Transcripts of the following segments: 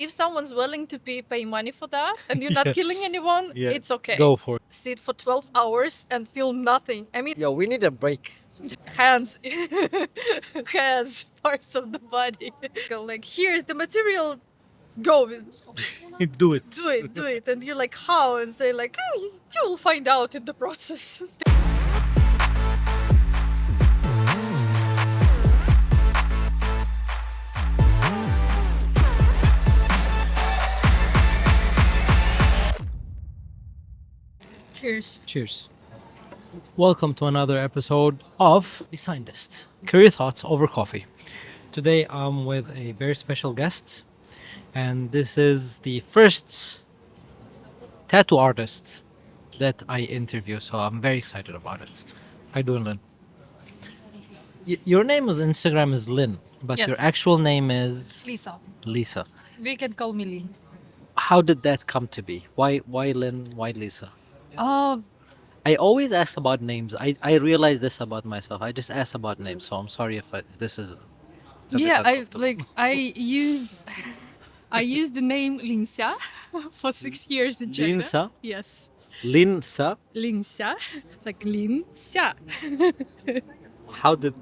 If someone's willing to pay money for that and you're not killing anyone, Yeah, it's okay. go for it. Sit for 12 hours and feel nothing. I mean, Yo, we need a break. hands, hands, parts of the body. Go like, here's the material. Go, Do it. do it. And you're like, how? And say like, oh, you'll find out in the process. Cheers. Cheers. Welcome to another episode of The Scientist. Career Thoughts over Coffee. Today I'm with a very special guest, and this is the first tattoo artist that I interview, so I'm very excited about it. How you doing, Lynn? Your name on Instagram is Lynn, but Yes. your actual name is Lisa. Lisa. We can call me Lynn. How did that come to be? Why Lynn? Why Lisa? Oh, I always ask about names. I realize this about myself. I just ask about names, so I'm sorry if this is a bit yeah. uncomfortable. I used the name Linsa for 6 years in China. Linsa? Yes, Linsa? Linsa, like Linsa. How did?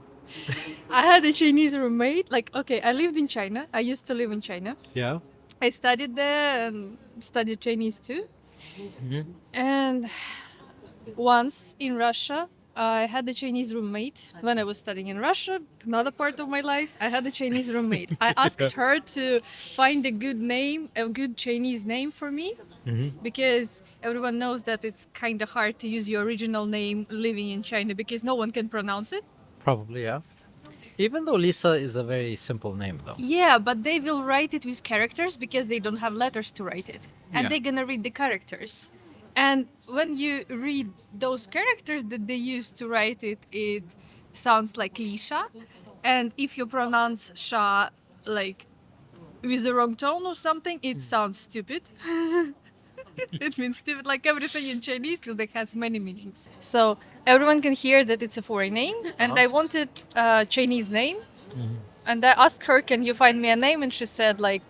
I had a Chinese roommate. Like, okay, I lived in China. I used to live in China. Yeah. I studied there and studied Chinese too. And once in Russia, I had a Chinese roommate. When I was studying in Russia, another part of my life, I had a Chinese roommate. I asked her to find a good name, a good Chinese name for me, because everyone knows that it's kind of hard to use your original name living in China because no one can pronounce it. Probably, yeah. Even though Lisa is a very simple name, though. Yeah, but they will write it with characters because they don't have letters to write it. And Yeah. they're gonna read the characters. And when you read those characters that they use to write it, it sounds like Lisha. And if you pronounce Sha like with the wrong tone or something, it sounds stupid. It means stupid, like everything in Chinese, because it has many meanings. So everyone can hear that it's a foreign name, and I wanted a Chinese name. And I asked her, "Can you find me a name?" And she said, like,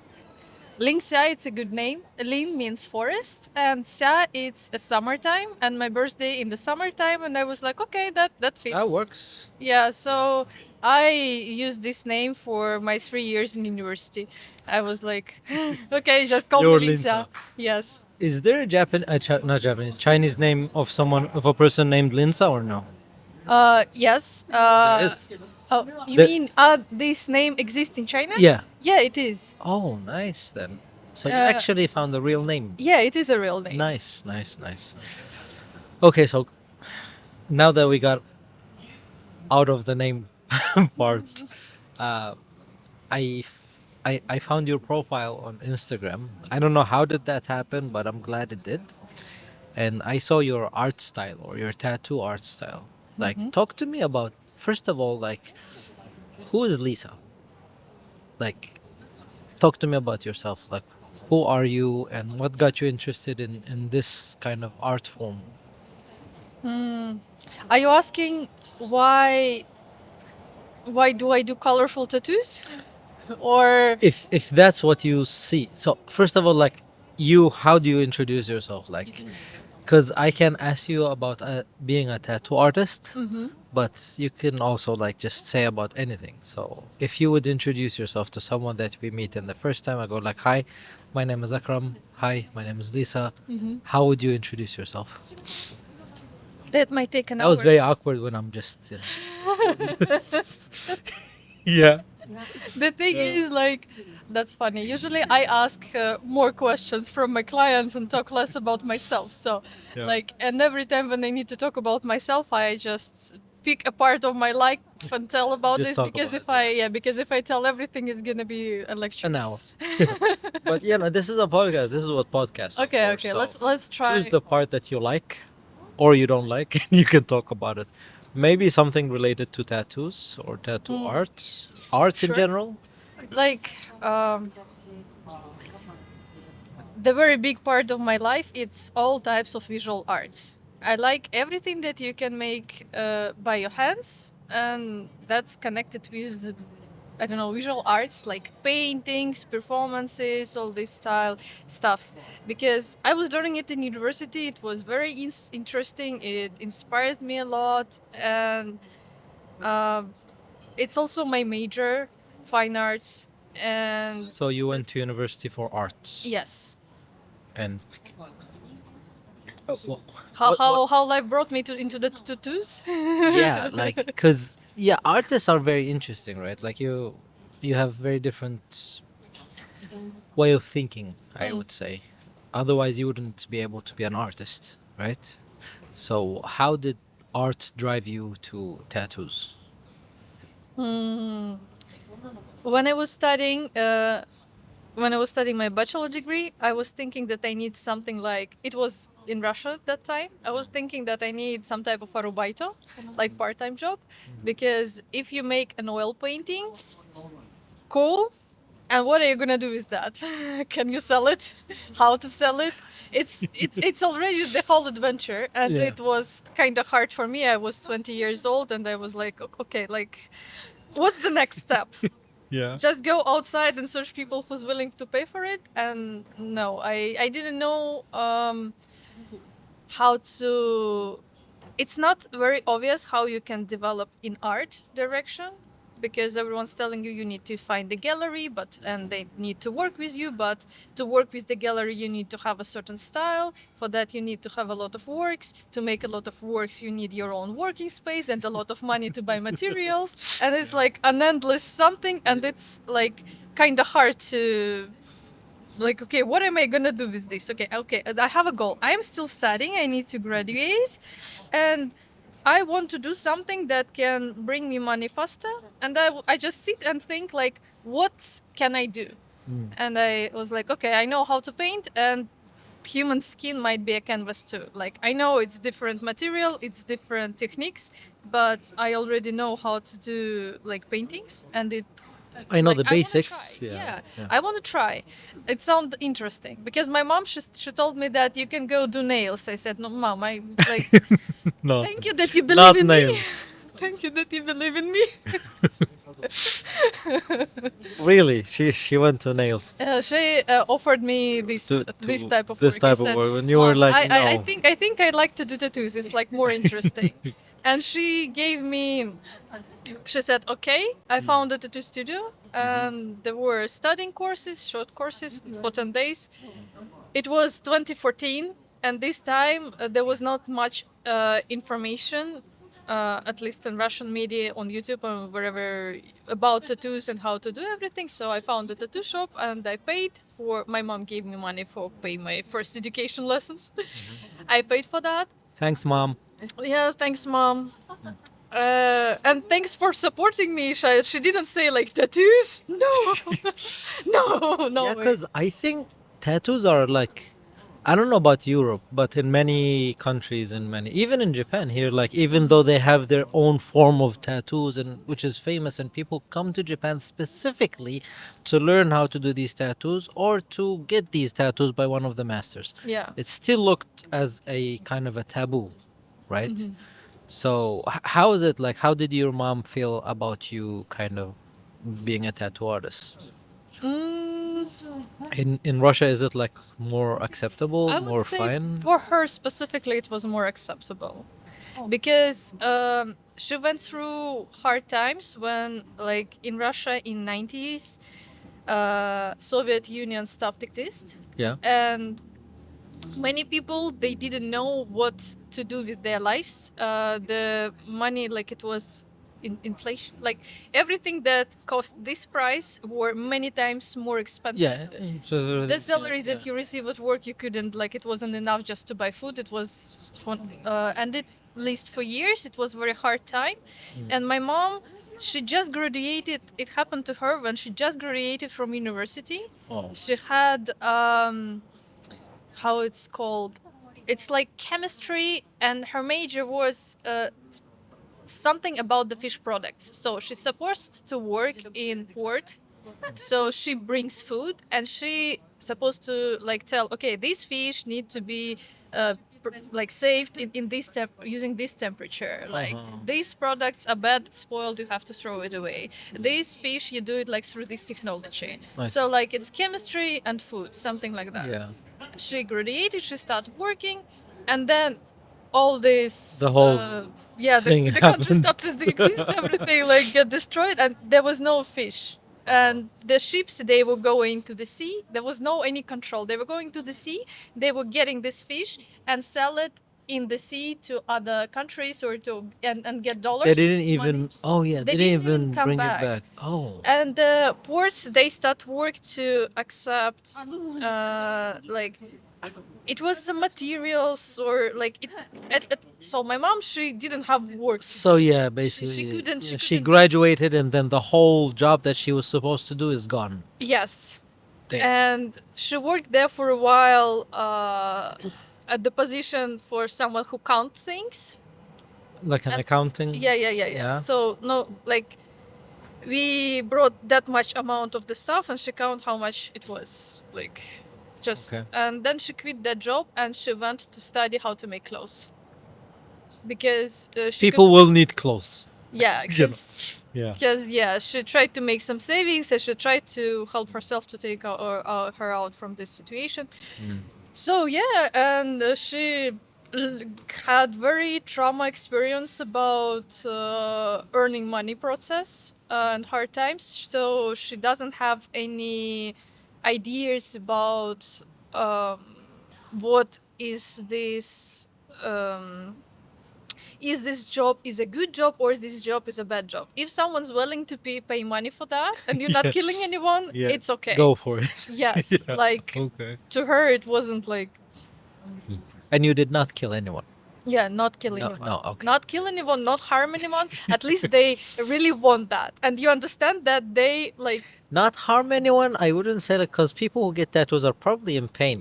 Lingxia, it's a good name. Ling means forest, and Xia, it's a summertime, and my birthday in the summertime. And I was like, okay, that fits. That works. Yeah, so I used this name for my 3 years in university. I was like, okay, just call You're me Lingxia. Linsa. Yes. Is there a not Japanese, Chinese name of a person named Linsa or no? Yes. There is. Oh, you There- mean this name exists in China? Yeah. Yeah, it is. Oh, nice then. So you Uh, actually found the real name. Yeah, it is a real name. Nice, nice, nice. Okay, so now that we got out of the name part, uh, I, I found your profile on Instagram. I don't know how did that happen, but I'm glad it did. And I saw your art style or your tattoo art style. Like, talk to me about first of all, like, who is Lisa? Like, talk to me about yourself. Like, who are you, and what got you interested in this kind of art form? Are you asking why do I do colorful tattoos? Or If that's what you see, so first of all, like, you, how do you introduce yourself? Like, because I can ask you about being a tattoo artist, but you can also like just say about anything. So if you would introduce yourself to someone that we meet in the first time, I go like, hi, my name is Akram. Hi, my name is Lisa. How would you introduce yourself? that might take an That hour. was very awkward when I'm just yeah. The thing is, like, that's funny. Usually I ask more questions from my clients and talk less about myself. So, Yeah. like, and every time when I need to talk about myself, I just pick a part of my life and tell about Just this talk because about because if I tell everything, it's gonna be a lecture. an hour. But yeah, no, this is a podcast. This is what podcasts are Okay, for, okay. so Let's try. choose the part that you like or you don't like, and you can talk about it. Maybe something related to tattoos or tattoo art in Sure. general. Like the very big part of my life, it's all types of visual arts. I like everything that you can make by your hands, and that's connected with I don't know, visual arts like paintings, performances, all this style stuff. Because I was learning it in university, it was very interesting. It inspires me a lot, and um, it's also my major, fine arts, and So you went to university for arts, yes, and wha- how life brought me to into the tattoos. yeah, like because yeah, artists are very interesting, right? Like you have very different way of thinking, I would say. Otherwise, you wouldn't be able to be an artist, right? So how did art drive you to tattoos? When I was studying, when I was studying my bachelor degree, I was thinking that I need something like it was in Russia at that time. I was thinking that I need some type of arubaito, like part-time job, because if you make an oil painting, cool. And what are you gonna do with that? Can you sell it? How to sell it? It's already the whole adventure, and Yeah. it was kind of hard for me. I was 20 years old, and I was like, okay, like, what's the next step? Yeah. Just go outside and search people who's willing to pay for it. And no, I didn't know how to. It's not very obvious how you can develop in art direction, because everyone's telling you need to find the gallery, but and they need to work with you, but to work with the gallery you need to have a certain style. For that you need to have a lot of works. To make a lot of works you need your own working space and a lot of money to buy materials, and it's like an endless something, and it's like kind of hard to, like, okay, what am I gonna do with this? Okay, I have a goal. I am still studying, I need to graduate, and I want to do something that can bring me money faster. And I just sit and think, like, what can I do? And I was like, okay, I know how to paint, and human skin might be a canvas too. Like, I know it's different material, it's different techniques, but I already know how to do like paintings, and it, I know like, the I want to try. basics. Yeah. Yeah, Yeah. I want to try. It sounds interesting because my mom, she told me that you can go do nails. I said, no, mom, I like. Not, Thank you that you believe not in me. nails. Thank you that you believe in me. Really, she went to nails She offered me this type of this work. I type of said, work, and you were "Mom, like, I no. think I'd like to do tattoos. It's like more interesting." And she gave me. She said, "Okay." I found a tattoo studio, and there were studying courses, short courses for 10 days. It was 2014, and this time there was not much information, at least in Russian media, on YouTube or wherever, about tattoos and how to do everything. So I found a tattoo shop, and I paid for. My mom gave me money for pay my first education lessons. I paid for that. Thanks, mom. Yeah, thanks, mom. And thanks for supporting me. She didn't say like tattoos. No, no Yeah, way. because I think tattoos are like, I don't know about Europe, but in many countries, in many, even in Japan here, like even though they have their own form of tattoos and which is famous, and people come to Japan specifically to learn how to do these tattoos or to get these tattoos by one of the masters. Yeah. It's still looked as a kind of a taboo, right? So how is it like? How did your mom feel about you kind of being a tattoo artist? Mm, In Russia, is it like more acceptable, I would more say fine? for her specifically, it was more acceptable because she went through hard times when, like, in Russia in 90s, Soviet Union stopped exist, Yeah. and many people, they didn't know what to do with their lives. The money, like, it was inflation, like everything that cost this price were many times more expensive. The salaries that you receive at work, you couldn't, like, it wasn't enough just to buy food. It was and at least for years it was very hard time. And my mom, she just graduated. It happened to her when she just graduated from university. Oh. She had how it's called, it's like chemistry, and her major was something about the fish products. So she's supposed to work in port, so she brings food, and she supposed to, like, tell, okay, these fish need to be like saved in this using this temperature. Like these products are bad, spoiled, you have to throw it away. These fish, you do it like through this technology. Nice. So like it's chemistry and food, something like that. Yeah. She graduated, she started working, and then all this The whole yeah, thing the country happened. stopped to exist, everything like get destroyed, and there was no fish. And the ships, they were going to the sea. There was no any control. They were going to the sea. They were getting this fish and sell it in the sea to other countries or to and get dollars. They didn't money. even. Oh yeah, They they didn't didn't even even come bring back. it back. Oh. And the ports, they start work to accept like it was the materials or like so my mom, she didn't have work. So yeah, basically, couldn't- she yeah, she couldn't- graduated, and then the whole job that she was supposed to do is gone. Yes. Damn. And she worked there for a while at the position for someone who count things. Like an accounting. Yeah. Yeah. So no, like we brought that much amount of the stuff, and she count how much it was. Like just Okay. and then she quit that job and she went to study how to make clothes. Because she People will need clothes. yeah, You know. because Yeah. she tried to make some savings and she tried to help herself to take her out from this situation. So yeah, and she had very trauma experience about earning money process and hard times. So she doesn't have any ideas about what is this. Is this job is a good job or is this job is a bad job? If someone's willing to pay money for that and you're not Yeah. killing anyone, Yeah. it's okay. Go for it. Yes, Yeah. like Okay. to her it wasn't like And you did not kill anyone. not killing No, anyone. no, okay. Not kill anyone, not harm anyone. At least they really want that. And you understand that they like Not harm anyone. I wouldn't say that, because people who get tattoos are probably in pain,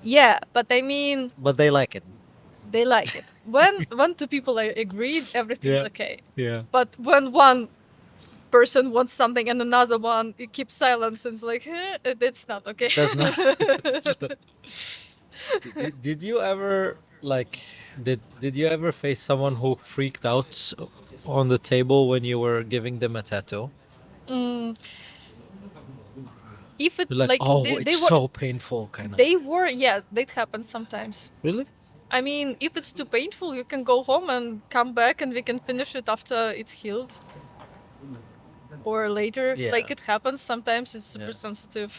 yeah, but I mean but they like it. they like it. When two people are agreed, everything's Yeah. okay. Yeah. But when one person wants something and another one it keeps silence and it's like it's not okay. That's not. Did you ever like? Did you ever face someone who freaked out on the table when you were giving them a tattoo? If it You're like, like oh, they it's were so painful, kind of. they were yeah, that happens sometimes. Really? I mean, if it's too painful, you can go home and come back and we can finish it after it's healed. Or later. Yeah. Like it happens. Sometimes it's super Yeah. sensitive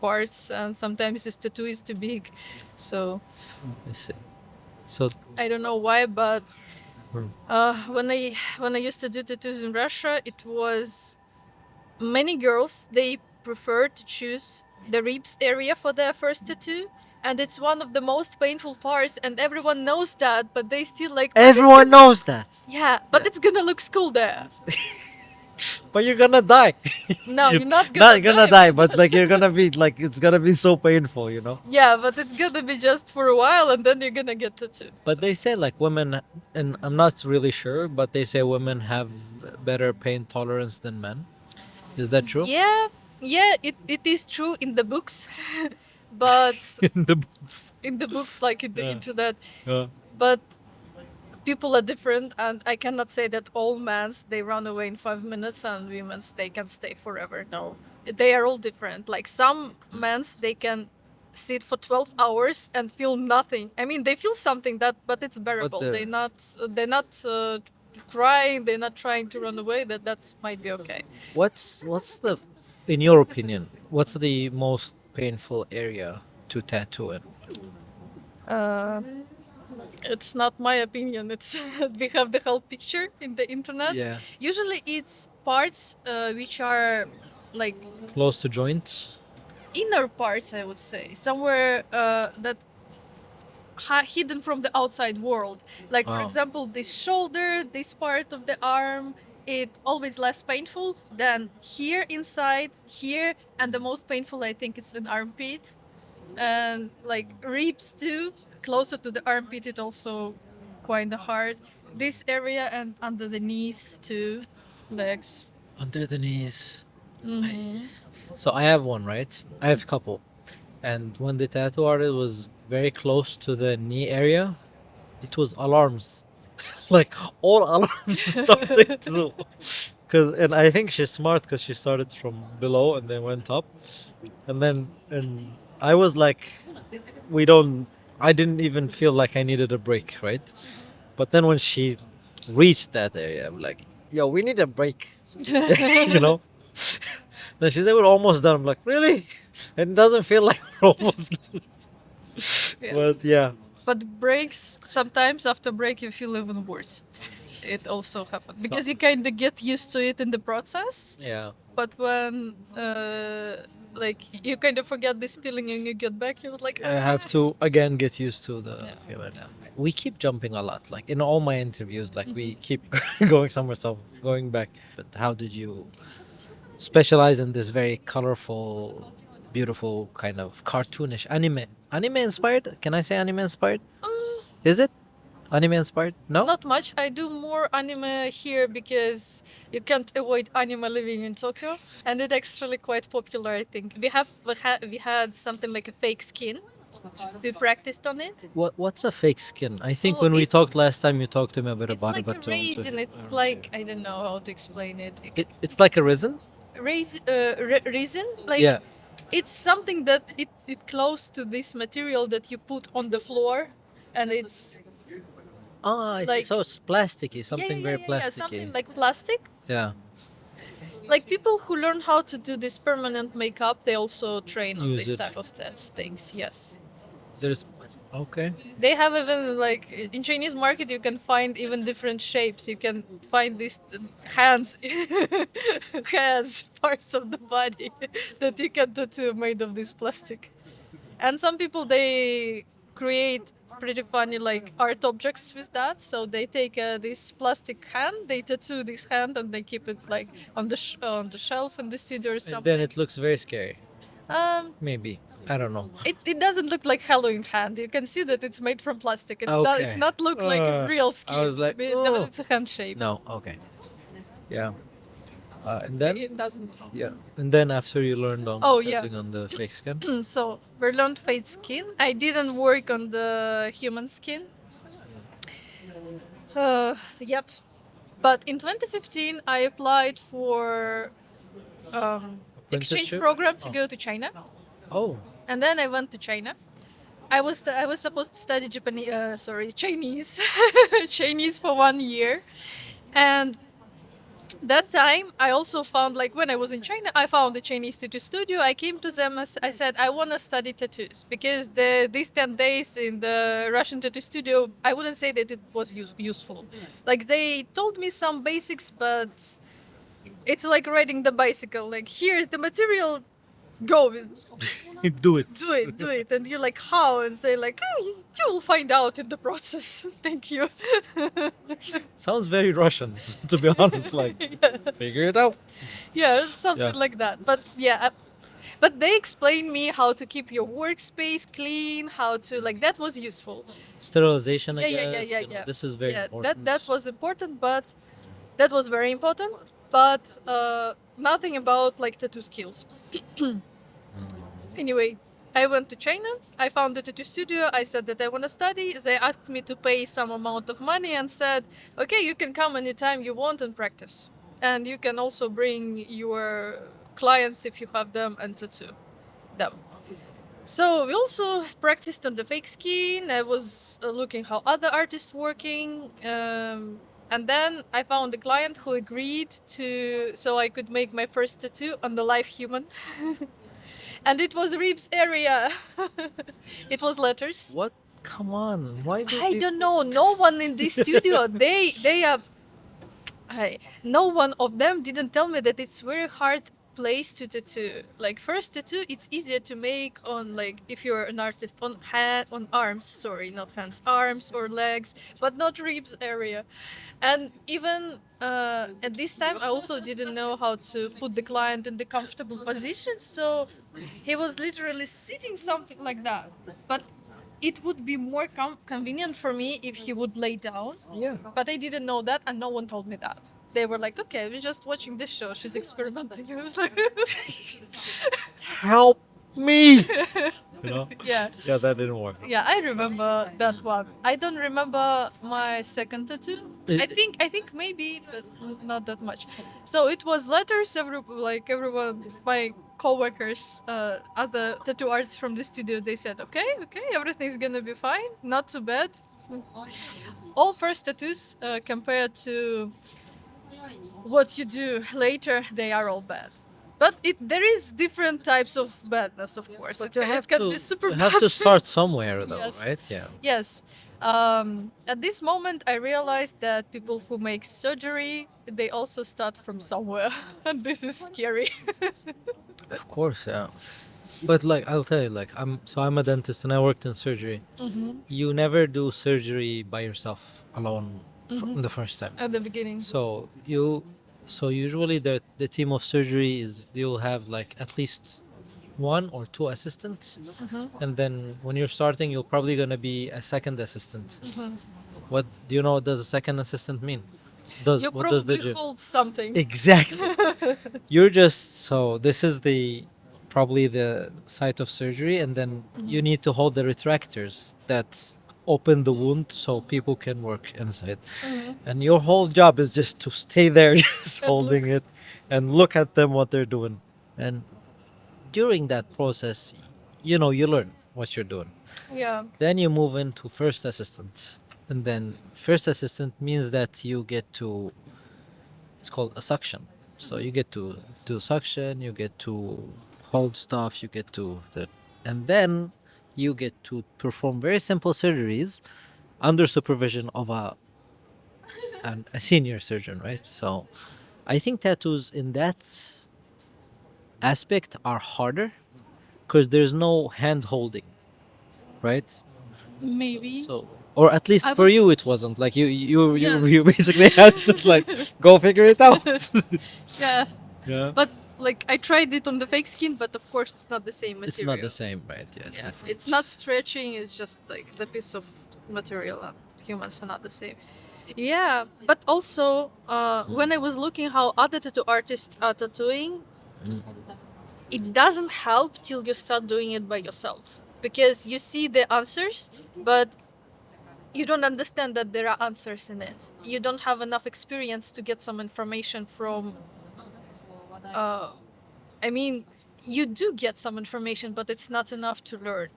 parts and sometimes this tattoo is too big. So I see. So I don't know why, but Hmm. when I used to do tattoos in Russia, it was many girls, they prefer to choose the ribs area for their first tattoo. And it's one of the most painful parts, and everyone knows that, but they still like. "But it's everyone gonna-" knows that, Yeah, but it's gonna look cool there. but you're gonna die. No, you're not Not gonna gonna die. die, but like you're gonna be like it's gonna be so painful, you know. Yeah, but it's gonna be just for a while, and then you're gonna get tattooed. But they say like women, and I'm not really sure, but they say women have better pain tolerance than men. Is that true? Yeah, it is true in the books, but In the books. in the books, like in the Yeah. internet, Yeah. but people are different, and I cannot say that all men's they run away in 5 minutes and women's they can stay forever. No, they are all different. Like some men's they can sit for 12 hours and feel nothing. I mean, they feel something that, but it's bearable. they're- They're not crying. They're not trying to run away. That's might be okay. What's the, in your opinion, what's the most painful area to tattoo in? It's not my opinion. It's we have the whole picture in the internet. Yeah. Usually, it's parts which are like Close to joints. inner parts, I would say, somewhere that hidden from the outside world. Like for Oh. example, this shoulder, this part of the arm, it always less painful than here inside, here, and the most painful I think is an armpit, and like ribs too. Closer to the armpit, it also quite hard. This area and under the knees too, legs. Under the knees. So I have one, right? I have a couple. And when the tattoo artist was very close to the knee area, it was alarms. Like all alarms started to. And I think she's smart because she started from below and then went up, and I was like, we don't. I didn't even feel like I needed a break, right? But then when she reached that area, I'm like, yo, we need a break, you know. Then she said we're almost done. I'm like, really? It doesn't feel like we're almost done. Yeah. But yeah, But breaks, sometimes after break you feel even worse. It also happens because you kind of get used to it in the process. yeah. But when like you kind of forget this feeling and you get back, you're like, I have to again get used to the Yeah. feeling. We keep jumping a lot. Like in all my interviews, like we keep going somewhere, so going back. But how did you specialize in this very colorful, beautiful kind of cartoonish anime inspired? Can I say anime inspired? Is it anime inspired? No. Not much. I do more anime here because you can't avoid anime living in Tokyo, and it's actually quite popular. I think we had something like a fake skin. We practiced on it. What's a fake skin? I think Oh, when we it's- talked last time, you talked to me a bit It's about like it. a But raisin. It's like I don't know how to explain it. it's like a resin. Resin, like Yeah. it's something that it close to this material that you put on the floor, and it's Ah, I see. like- So it's plasticky, something very yeah, plasticky. something like plastic. Yeah. Like people who learn how to do this permanent makeup, they also train on Use this it. type of things. Yes, There's okay. they have even like in Chinese market you can find even different shapes. You can find these hands, hands parts of the body that you can tattoo made of this plastic. And some people they create pretty funny like art objects with that. So they take this plastic hand, they tattoo this hand, and they keep it like on the shelf in the studio or And something. then it looks very scary. Maybe. I don't know. It doesn't look like Halloween hand. You can see that it's made from plastic. It's not look like a real skin. I was like, No, oh. it's a hand shape. No. Okay. Yeah. And then It doesn't. yeah. And then after you learned on Oh, yeah. tattooing on the fake skin. So we learned fake skin. I didn't work on the human skin yet, but in 2015 I applied for exchange Apprenticeship? program to Oh. go to China, Oh. and then I went to China. I was supposed to study Chinese, Chinese for 1 year, and that time I also found like when I was in China, I found a Chinese tattoo studio. I came to them. I said I want to study tattoos because these 10 days in the Russian tattoo studio, I wouldn't say that it was useful. Like they told me some basics, but it's like riding the bicycle. Like here's the material, go with Do it. do it, and you're like how, and say like oh, you will find out in the process. Thank you. Sounds very Russian, to be honest. Like, figure it out. Yeah, something Yeah. like that. But yeah, but they explained me how to keep your workspace clean, how to like that was useful. Sterilization. I Yeah, yeah, guess. yeah, you know, yeah. This is very Yeah, important. that was important, but that was very important. But nothing about like tattoo skills. Anyway, I went to China. I found a tattoo studio. I said that I want to study. They asked me to pay some amount of money and said, okay, you can come anytime you want and practice. And you can also bring your clients if you have them and tattoo them. So we also practiced on the fake skin. I was looking how other artists working. And then I found a client who agreed to, so I could make my first tattoo on the live human. And it was ribs area. It was letters. What? Come on. Why do I you... don't know. No one in this studio. They are. No one of them didn't tell me that it's very hard place to tattoo. Like first tattoo, it's easier to make on like if you're an artist on arms. Sorry, not hands, arms or legs, but not ribs area. And even at this time, I also didn't know how to put the client in the comfortable position. So he was literally sitting something like that. But it would be more convenient for me if he would lay down. Yeah. But I didn't know that, and no one told me that. They were like, "Okay, we're just watching this show. She's experimenting." I was like, Help me. You know? Yeah. Yeah, that didn't work. Yeah, I remember that one. I don't remember my second tattoo. I think maybe, but not that much. So it was letters. Everyone, my coworkers, other tattoo artists from the studio, they said, okay, everything's gonna be fine. Not too bad. All first tattoos compared to what you do later, they are all bad. But there is different types of badness, of course. It can be super you bad. have to start somewhere though, Yes. right? Yeah. Yes. At this moment, I realized that people who make surgery, they also start from somewhere, and this is scary. Of course, yeah. But like I'll tell you, like I'm a dentist and I worked in surgery. You never do surgery by yourself alone the first time. At the beginning. So usually the team of surgery is you'll have like at least one or two assistants, and then when you're starting, you're probably gonna be a second assistant. What do you know? What does a second assistant mean? You What does the probably job? hold something. Exactly. You're just so this is the probably the site of surgery, and then you need to hold the retractors that open the wound so people can work inside. And your whole job is just to stay there, just And holding look. it and look at them what they're doing. And during that process, you learn what you're doing. Yeah. Then you move into first assistant. And then first assistant means that you get to it's called a suction. So you get to do suction, you get to hold stuff, you get to and then you get to perform very simple surgeries under supervision of a senior surgeon, right? So I think tattoos in that aspect are harder because there's no hand holding, right? Maybe. So or at least I for would- you it wasn't like you Yeah. you basically had to like go figure it out. Yeah. Yeah. But like I tried it on the fake skin, but of course it's not the same material. It's not the same, right? Yeah, it's Yeah. different. It's not stretching. It's just like the piece of material. Humans are not the same. Yeah, but also when I was looking how other tattoo artists are tattooing, it doesn't help till you start doing it by yourself because you see the answers, but you don't understand that there are answers in it. You don't have enough experience to get some information from. I mean, you do get some information, but it's not enough to learn.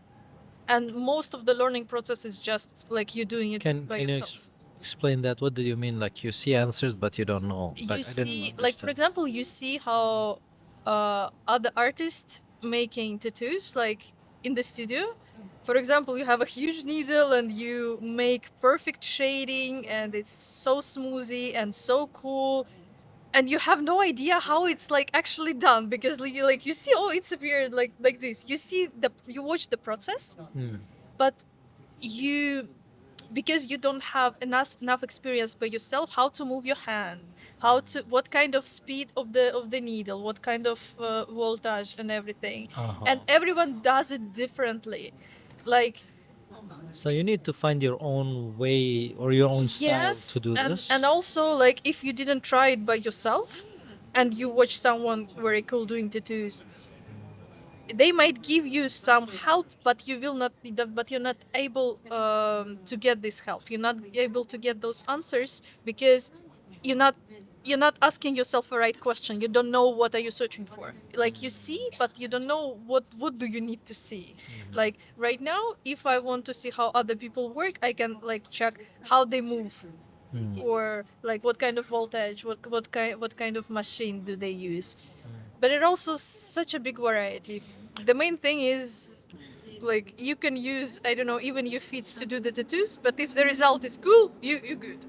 And most of the learning process is just like you doing it Can by can you yourself. explain that? What do you mean? Like you see answers, but you don't know. Like You I didn't see, like for understand. example, you see how other artists making tattoos, like in the studio. For example, you have a huge needle and you make perfect shading, and it's so smoothly and so cool, and you have no idea how it's like actually done because you see, oh, it's appeared like this. You see you watch the process, but you because you don't have enough experience by yourself how to move your hand, how to what kind of speed of the needle, what kind of voltage and everything, and everyone does it differently, like So you need to find your own way or your own style to yes, do and this. and also like if you didn't try it by yourself and you watch someone very cool doing tattoos, they might give you some help, but you will not but you're not able to get this help, you're not able to get those answers because you're not you're not asking yourself the right question, you don't know what are you searching for, like you see but you don't know what do you need to see. Like right now if I want to see how other people work, I can like check how they move, or like what kind of voltage, what kind of machine do they use. But it also such a big variety. The main thing is like you can use, I don't know, even your feet to do the tattoos, but if the result is cool, you good.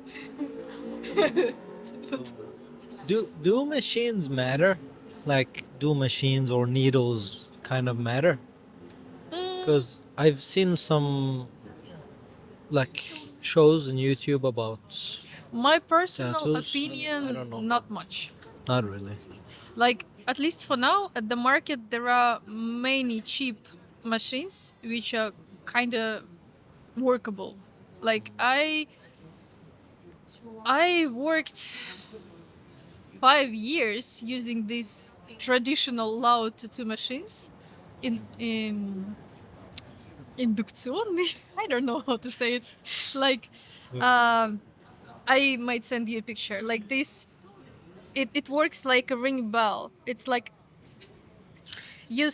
Do machines matter? Like do machines or needles kind of matter? Because I've seen some like shows on YouTube about My personal tattoos. I opinion, don't know. not much. Not really. Like at least for now at the market there are many cheap machines which are kind of workable. Like I worked 5 years using these traditional loud tattoo machines in Индукционный. I don't know how to say it. Like, um, I might send you a picture. Like this, it works like a ring bell. It's like you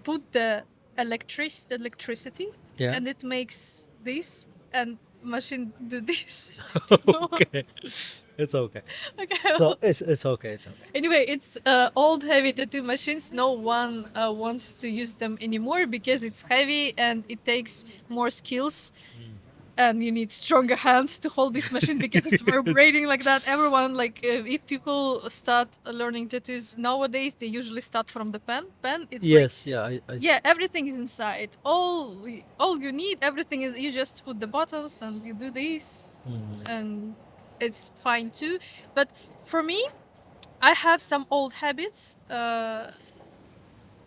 put the electricity, Yeah. and it makes this, and machine do this. Okay. It's okay. Okay. So it's okay. It's okay. Anyway, it's old heavy tattoo machines. No one wants to use them anymore because it's heavy and it takes more skills. And you need stronger hands to hold this machine because it's vibrating like that. Everyone, like, if people start learning tattoos nowadays, they usually start from the pen. It's like, Yes. Yeah. yeah, everything is inside. All you need, everything is, you just put the buttons and you do this, and it's fine too. But for me, I have some old habits.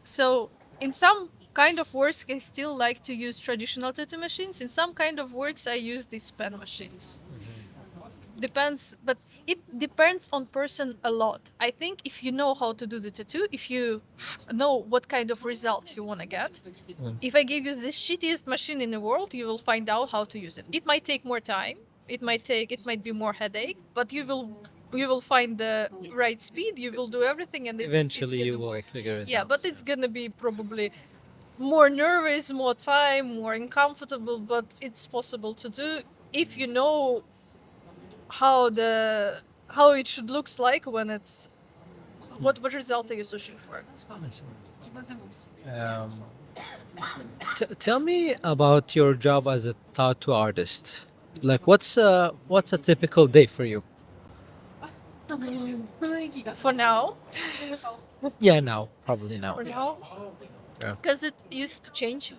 So in some kind of works, I still like to use traditional tattoo machines. In some kind of works, I use these pen machines. Depends, but it depends on person a lot. I think if you know how to do the tattoo, if you know what kind of result you want to get, if I give you the shittiest machine in the world, you will find out how to use it. It might take more time. It might be more headache, but you will find the right speed. You will do everything, and it's Eventually, gonna you will figure it yeah, out. but it's gonna be probably more nervous, more time, more uncomfortable, but it's possible to do if you know how it should looks like when it's what result are you searching for? Um, tell me about your job as a tattoo artist. Like, what's a typical day for you? For now, Yeah, now, probably now. for now, Yeah. because it used to change.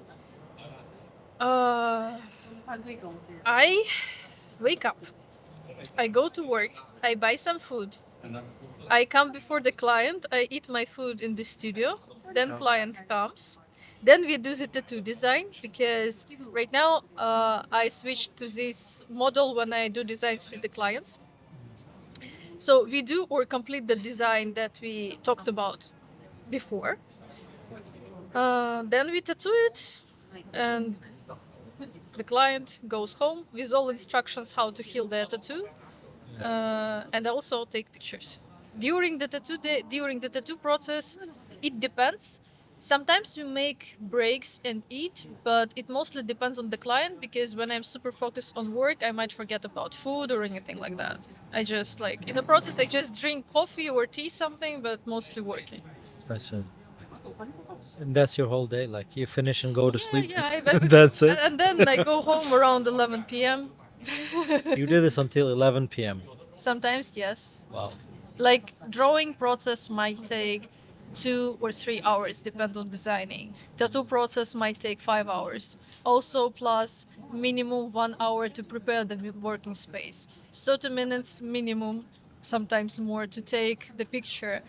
Uh, I wake up, I go to work, I buy some food, I come before the client, I eat my food in the studio, then client comes. Then we do the tattoo design because right now I switched to this model when I do designs with the clients. So we do or complete the design that we talked about before. Then we tattoo it, and the client goes home with all instructions how to heal their tattoo, and also take pictures. During the tattoo process, it depends. Sometimes we make breaks and eat, but it mostly depends on the client because when I'm super focused on work, I might forget about food or anything like that. I just like in the process, I just drink coffee or tea, something, but mostly working. That's it. And that's your whole day. Like, you finish and go to Yeah, sleep. yeah. That's it. And then I go home around 11 p.m. You do this until 11 p.m. Sometimes, yes. Wow. Like drawing process might take 2 or 3 hours, depends on designing. Tattoo process might take 5 hours. Also plus minimum 1 hour to prepare the working space. 30 minutes minimum, sometimes more to take the picture.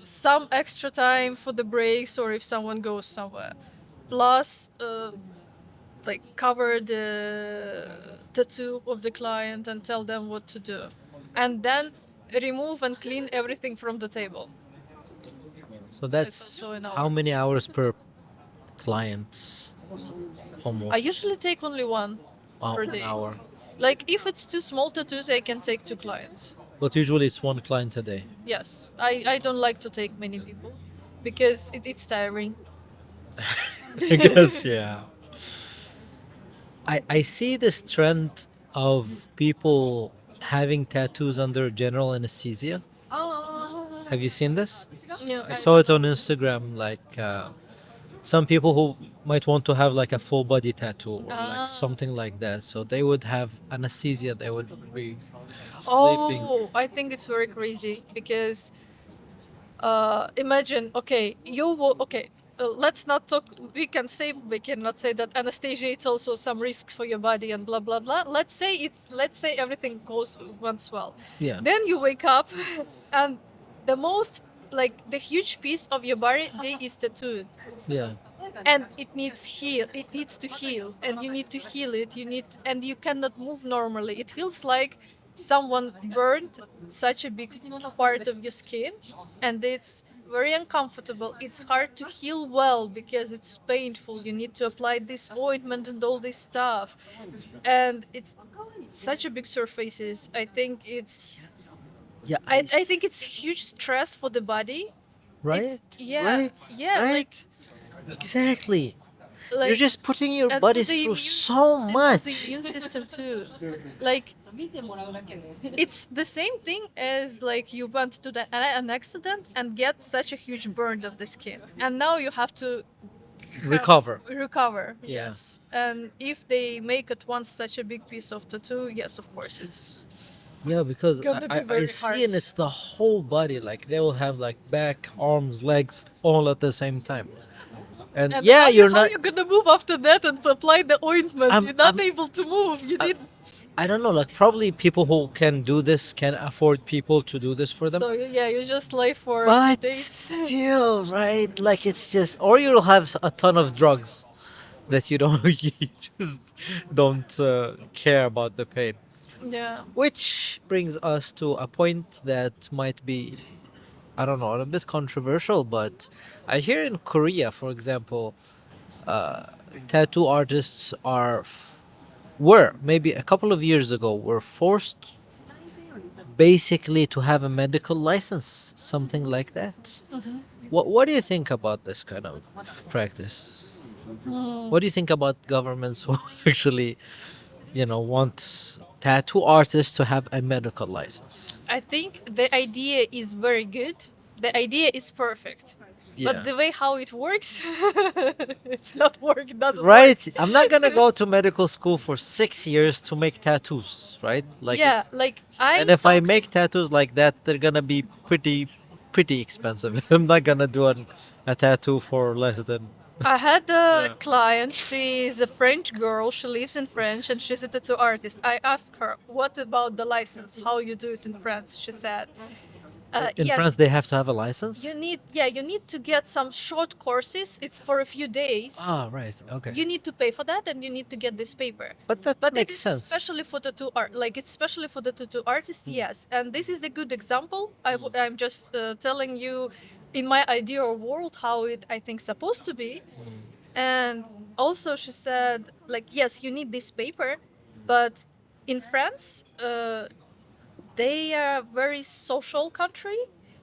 Some extra time for the breaks or if someone goes somewhere. Plus like cover the tattoo of the client and tell them what to do, and then remove and clean everything from the table. So It's that's also an how hour. many hours per client? I Almost. usually take only one Wow, per an day. hour. Like if it's two small tattoos, I can take two clients. But usually it's one client a day. Yes, I don't like to take many people because it's tiring. I guess, yeah. I see this trend of people having tattoos under general anesthesia. Have you seen this? Yeah, I saw it on Instagram. Like, some people who might want to have like a full body tattoo or like something like that. So they would have anesthesia. They would be sleeping. Oh, I think it's very crazy because imagine, okay, okay. Let's not talk. We cannot say that anesthesia. It's also some risks for your body and blah blah blah. Let's say everything once well. Yeah. Then you wake up, and the most like the huge piece of your body they is tattooed, Yeah. and it needs to heal, and you need to heal it. And you cannot move normally. It feels like someone burned such a big part of your skin, and it's very uncomfortable. It's hard to heal well because it's painful. You need to apply this ointment and all this stuff. And it's such a big surfaces. I think Yeah, I think it's huge stress for the body. right, It's yeah, right, yeah, right. Exactly. You're like just putting your and body through so and for the much. immune system too. Like it's the same thing as like you went to an accident and get such a huge burn of the skin, and now you have to Recover. recover. Yeah. Yes, and if they make at once such a big piece of tattoo, yes, of course, it's Yeah, because gonna be I very see hard. and it's the whole body. Like they will have like back, arms, legs, all at the same time. And And yeah, you're how not. you gonna move after that and apply the ointment? I'm, You're not I'm, able to move. You need. I don't know. Like probably people who can do this can afford people to do this for them. So yeah, you just lay for a few But days. still, right? Like it's just, or you'll have a ton of drugs that you don't, you just don't care about the pain. Yeah. Which brings us to a point that might be, I don't know, a bit controversial, but I hear in Korea, for example, uh, tattoo artists were maybe a couple of years ago were forced basically to have a medical license, something like that. What do you think about this kind of practice? What do you think about governments who actually, want tattoo artists to have a medical license? I think the idea is very good. The idea is perfect. Yeah. But the way how it works, it's not work. It doesn't Right? work. I'm not gonna go to medical school for 6 years to make tattoos, right? Like Yeah, it's, like and if I make tattoos like that, they're gonna be pretty expensive. I'm not gonna do a tattoo for less than. I had a Yeah. client. She's a French girl. She lives in France and she's a tattoo artist. I asked her, "What about the license? How you do it in France?" She said, In "Yes, France, they have to have a license. you need to get some short courses. It's for a few days. Ah, right. Okay. You need to pay for that, and you need to get this paper." But that But it makes is sense. especially for tattoo art, like it's especially for the tattoo artist, yes. And this is a good example. I'm just telling you, in my ideal world, how it I think supposed to be. And also, she said, like, yes, you need this paper, but in France, they are a very social country,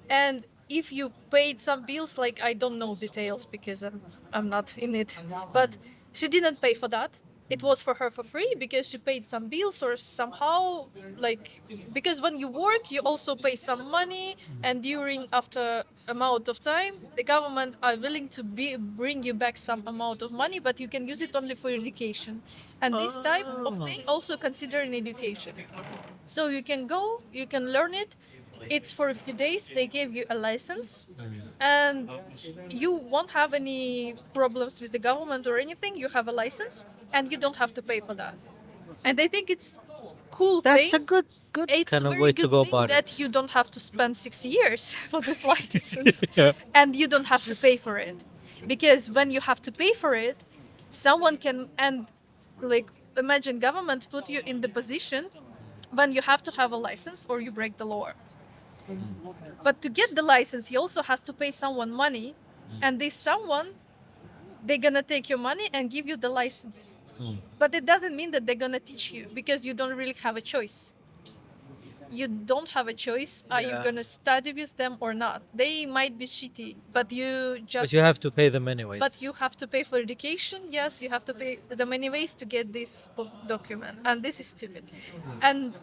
and if you paid some bills, like I don't know details because I'm not in it, but she didn't pay for that. It was for her for free because she paid some bills or somehow, like, because when you work you also pay some money, and during after amount of time the government are willing to bring you back some amount of money, but you can use it only for education, and this type of thing also consider in education. So you can go, you can learn it. It's for a few days. They gave you a license, and you won't have any problems with the government or anything. You have a license, and you don't have to pay for that. And I think it's cool That's thing. a good It's kind of very way to good go thing about it. that you don't have to spend 6 years for this license, Yeah. and you don't have to pay for it, because when you have to pay for it, someone can and like imagine government put you in the position when you have to have a license or you break the law. But to get the license, you also has to pay someone money, and this someone they're gonna take your money and give you the license. But it doesn't mean that they're gonna teach you because you don't really have a choice. You don't have a choice. Are you Yeah. gonna study with them or not? They might be shitty, but you just But you have to pay them anyways. but you have to pay for education. Yes, you have to pay them anyways to get this document, and this is stupid. And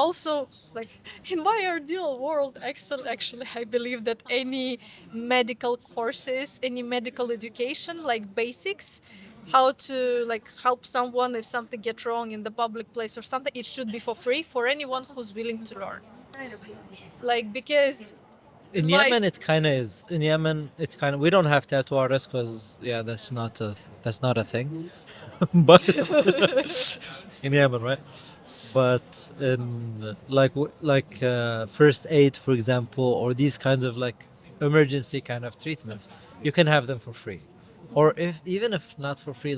also, like in my ideal world, actually, I believe that any medical courses, any medical education, like basics, how to like help someone if something get wrong in the public place or something, it should be for free for anyone who's willing to learn. Like because In life- Yemen, it kind of is. In Yemen, it's kind of, we don't have tattoo artists because yeah, that's not a thing. But in Yemen, right? But in first aid, for example, or these kinds of like emergency kind of treatments, you can have them for free, or if even if not for free,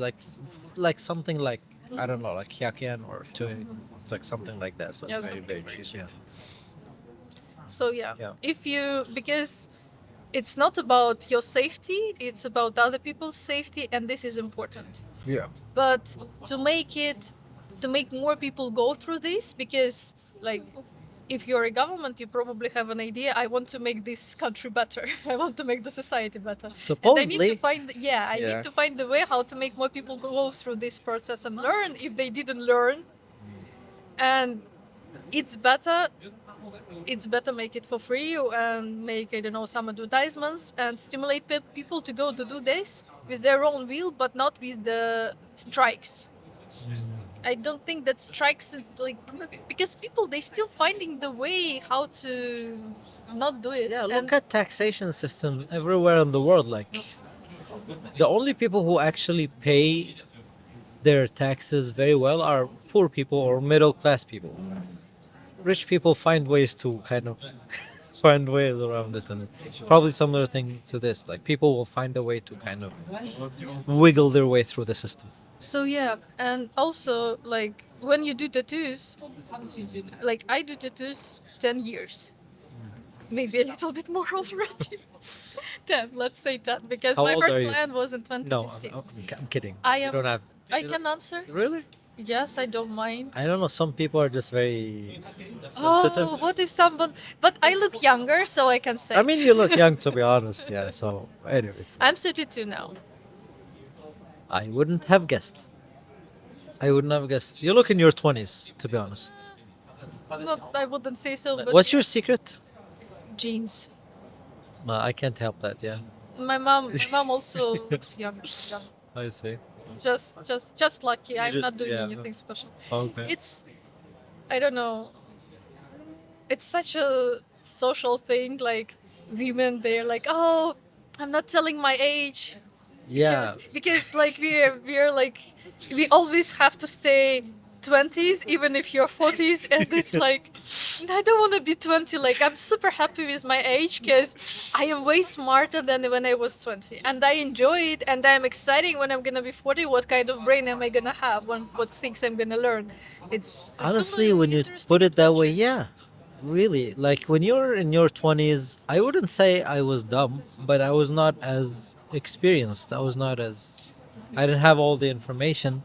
like something like I don't know, like Hyakian or Tui, it's like something like that. So it's Yes, very something very like cheap. Yeah. So yeah, Yeah. if you because it's not about your safety, it's about other people's safety, and this is important. Yeah. But to make more people go through this, because like if you're a government, you probably have an idea. I want to make this country better. I want to make the society better. And I need to Supposedly. find, yeah, I need Yeah. to find the way how to make more people go through this process and learn if they didn't learn. And it's better make it for free and make, I don't know, some advertisements and stimulate people to go to do this with their own will, but not with the strikes. I don't think that strikes is like, because people, they still finding the way how to not do it. Yeah, And look at taxation system everywhere in the world. Like, the only people who actually pay their taxes very well are poor people or middle class people. Rich people find ways to kind of find ways around it, and probably similar thing to this. Like, people will find a way to kind of wiggle their way through the system. so yeah, and also like when you do tattoos, like I do tattoos 10 years, maybe a little bit more already. 10, let's say 10, because How my old first are you? client was in No, 2015. I'm kidding. I You am. don't have. I you can don't- answer. Really? Yes, I don't mind. I don't know. Some people are just very sensitive. Oh, what if someone? But I look younger, so I can say. I mean, you look young, to be honest. Yeah. So anyway, I'm 32 now. I wouldn't have guessed. I wouldn't have guessed. You look in your 20s, to be honest. Not, I wouldn't say so, but What's your secret? jeans. I can't help that. Yeah. My mom also looks young. I see. Just lucky. I'm just- not doing yeah. anything special. Okay. It's, I don't know. It's such a social thing. Like women, they're like, oh, I'm not telling my age. Yeah. Because like we're like, we always have to stay 20s even if you're 40s, and it's like, I don't want to be 20. Like, I'm super happy with my age because I am way smarter than when I was 20, and I enjoy it, and I'm excited when I'm gonna be 40. What kind of brain am I gonna have? What things I'm gonna learn? It's a Honestly, totally when you interesting put it that way, adventure. yeah. Really. Like, when you're in your 20s, I wouldn't say I was dumb, but I was not as experienced. I was not as. I didn't have all the information.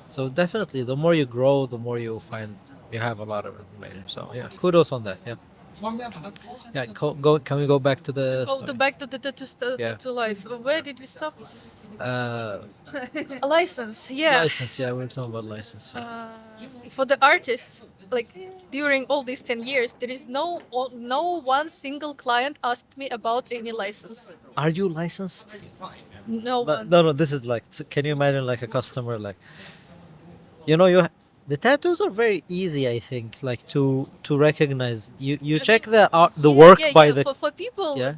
So definitely, the more you grow, the more you find you have a lot of information. So yeah, kudos on that. Yeah. Yeah. Can we go back to the? Go to back to the Yeah. to life. Where did we stop? Uh, A license. Yeah. license. Yeah, we're talking about license. Yeah. For the artists, like during all these 10 years, there is no one single client asked me about any license. Are you licensed? No No, one. no, no. This is like. Can you imagine like a customer like, the tattoos are very easy. I think like to recognize. You check the art, the work by the. For people, Yeah.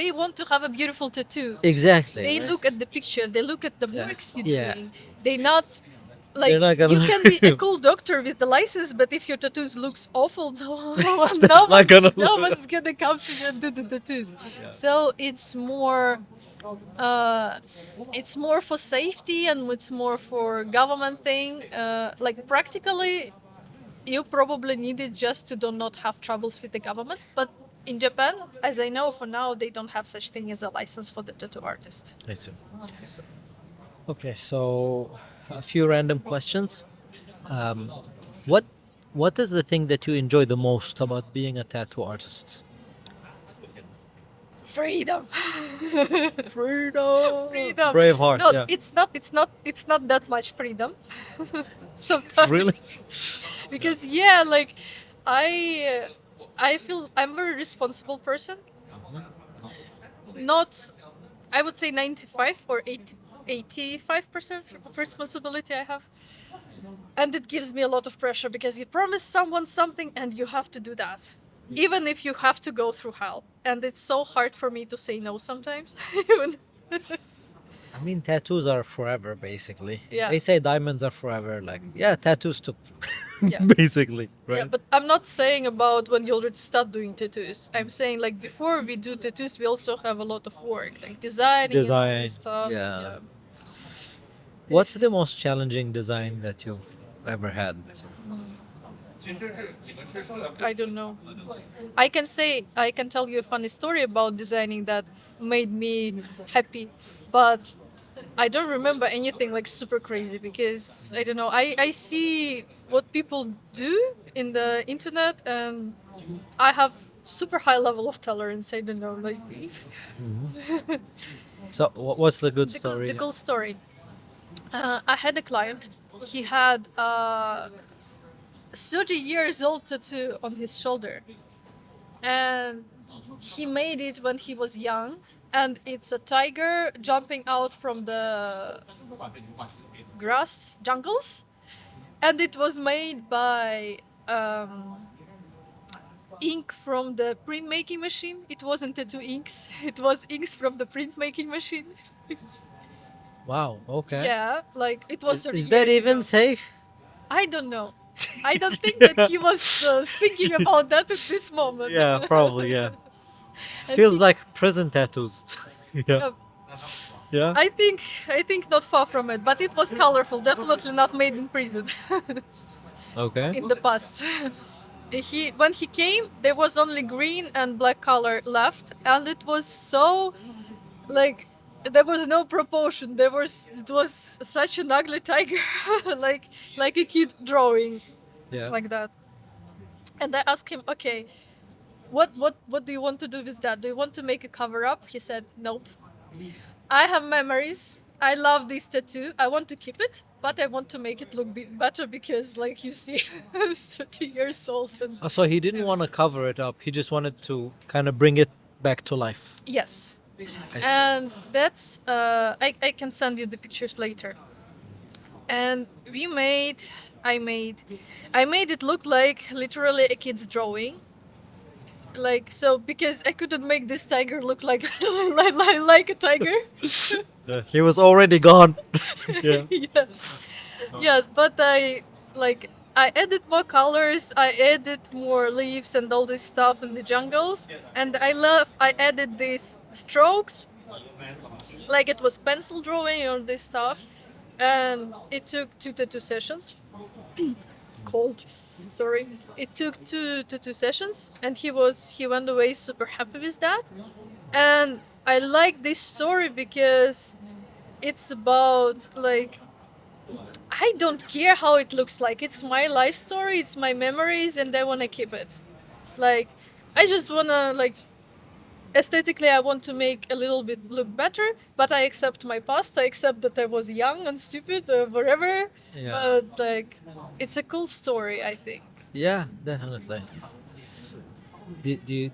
they want to have a beautiful tattoo. Exactly. They right? look at the picture, they look at the Yeah. works you're Yeah. doing. They not like, They're not gonna- you can be a cool doctor with the license, but if your tattoos looks awful, no not gonna no look- one's gonna come to you and do the tattoos. So it's more for safety, and it's more for government thing. Like practically, you probably need it just to do not have troubles with the government. But in Japan, as I know, for now they don't have such thing as a license for the tattoo artist. I see. Okay, so a few random questions. Um, what is the thing that you enjoy the most about being a tattoo artist? Freedom. Freedom. Freedom. Braveheart. No, Yeah. it's not that much freedom. Sometimes. Really? Because yeah, like I feel I'm a very responsible person. Not, I would say 95 or 85% of responsibility I have. And it gives me a lot of pressure because you promise someone something and you have to do that. Even if you have to go through hell. And it's so hard for me to say no sometimes. Even- I mean, tattoos are forever, basically. Yeah. They say diamonds are forever. Like, yeah, tattoos took. Yeah. Basically, right? Yeah, but I'm not saying about when you already start doing tattoos. I'm saying like before we do tattoos, we also have a lot of work, like designing and all Design, this stuff. yeah. What's the most challenging design that you've ever had? I don't know. I can tell you a funny story about designing that made me happy, but I don't remember anything like super crazy because I don't know. I see what people do in the internet and I have super high level of tolerance. I don't know, like So what's the good the story? cool story. I had a client. He had 30 years old tattoo on his shoulder, and he made it when he was young. And it's a tiger jumping out from the grass jungles, and it was made by ink from the printmaking machine. It wasn't tattoo inks; it was inks from the printmaking machine. Wow. Okay. Yeah, like it was Is, 30 is that years even ago. safe? I don't know. I don't think that he was thinking about that at this moment. Yeah, probably. Yeah. And Feels he- like prison tattoos. Yeah. uh, Yeah. I think not far from it, but it was colorful. Definitely not made in prison Okay. in the past. He when he came, there was only green and black color left, and it was so like there was no proportion. It was such an ugly tiger, like a kid drawing Yeah. like that. And I asked him, okay, what do you want to do with that? Do you want to make a cover up? He said, nope. I have memories. I love this tattoo. I want to keep it, but I want to make it look better because, like you see, it's 30 years old. And So he didn't want to cover it up. He just wanted to kind of bring it back to life. yes, I see. and that's I can send you the pictures later. And I made it look like literally a kid's drawing. Like so, because I couldn't make this tiger look like like a tiger. Yeah, he was already gone. Yeah. Yes, but I added more colors, I added more leaves and all this stuff in the jungles, and I added these strokes, like it was pencil drawing all this stuff, and it took 2 tattoo sessions. Cold, sorry. It took 2 tattoo sessions, and he went away super happy with that, and I like this story because it's about like I don't care how it looks like. It's my life story, it's my memories, and I want to keep it. Like, I just want to, like, aesthetically, I want to make a little bit look better, but I accept my past. I accept that I was young and stupid or whatever. Yeah. But, like, it's a cool story, I think. Yeah, definitely. Do you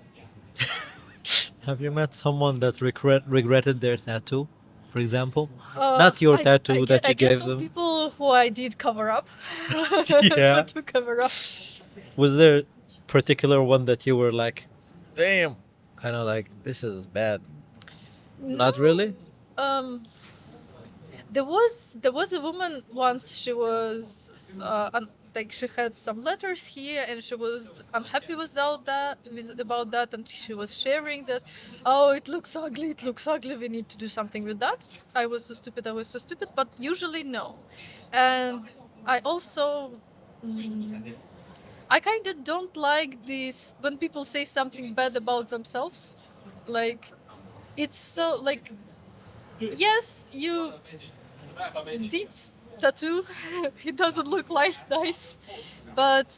have you met someone that regretted their tattoo, for example? Not your tattoo that you I guess gave those them. people who I did cover up. Yeah. To cover up. Was there a particular one that you were like, damn, kind of like this is bad? Not really. Um, there was a woman once. She was like she had some letters here, and she was unhappy about that, and she was sharing that. Oh, it looks ugly. It looks ugly. We need to do something with that. I was so stupid. I was so stupid. But usually no, and I also. I kind of don't like this when people say something bad about themselves. Like, it's so like yes, you did tattoo. It doesn't look like nice, but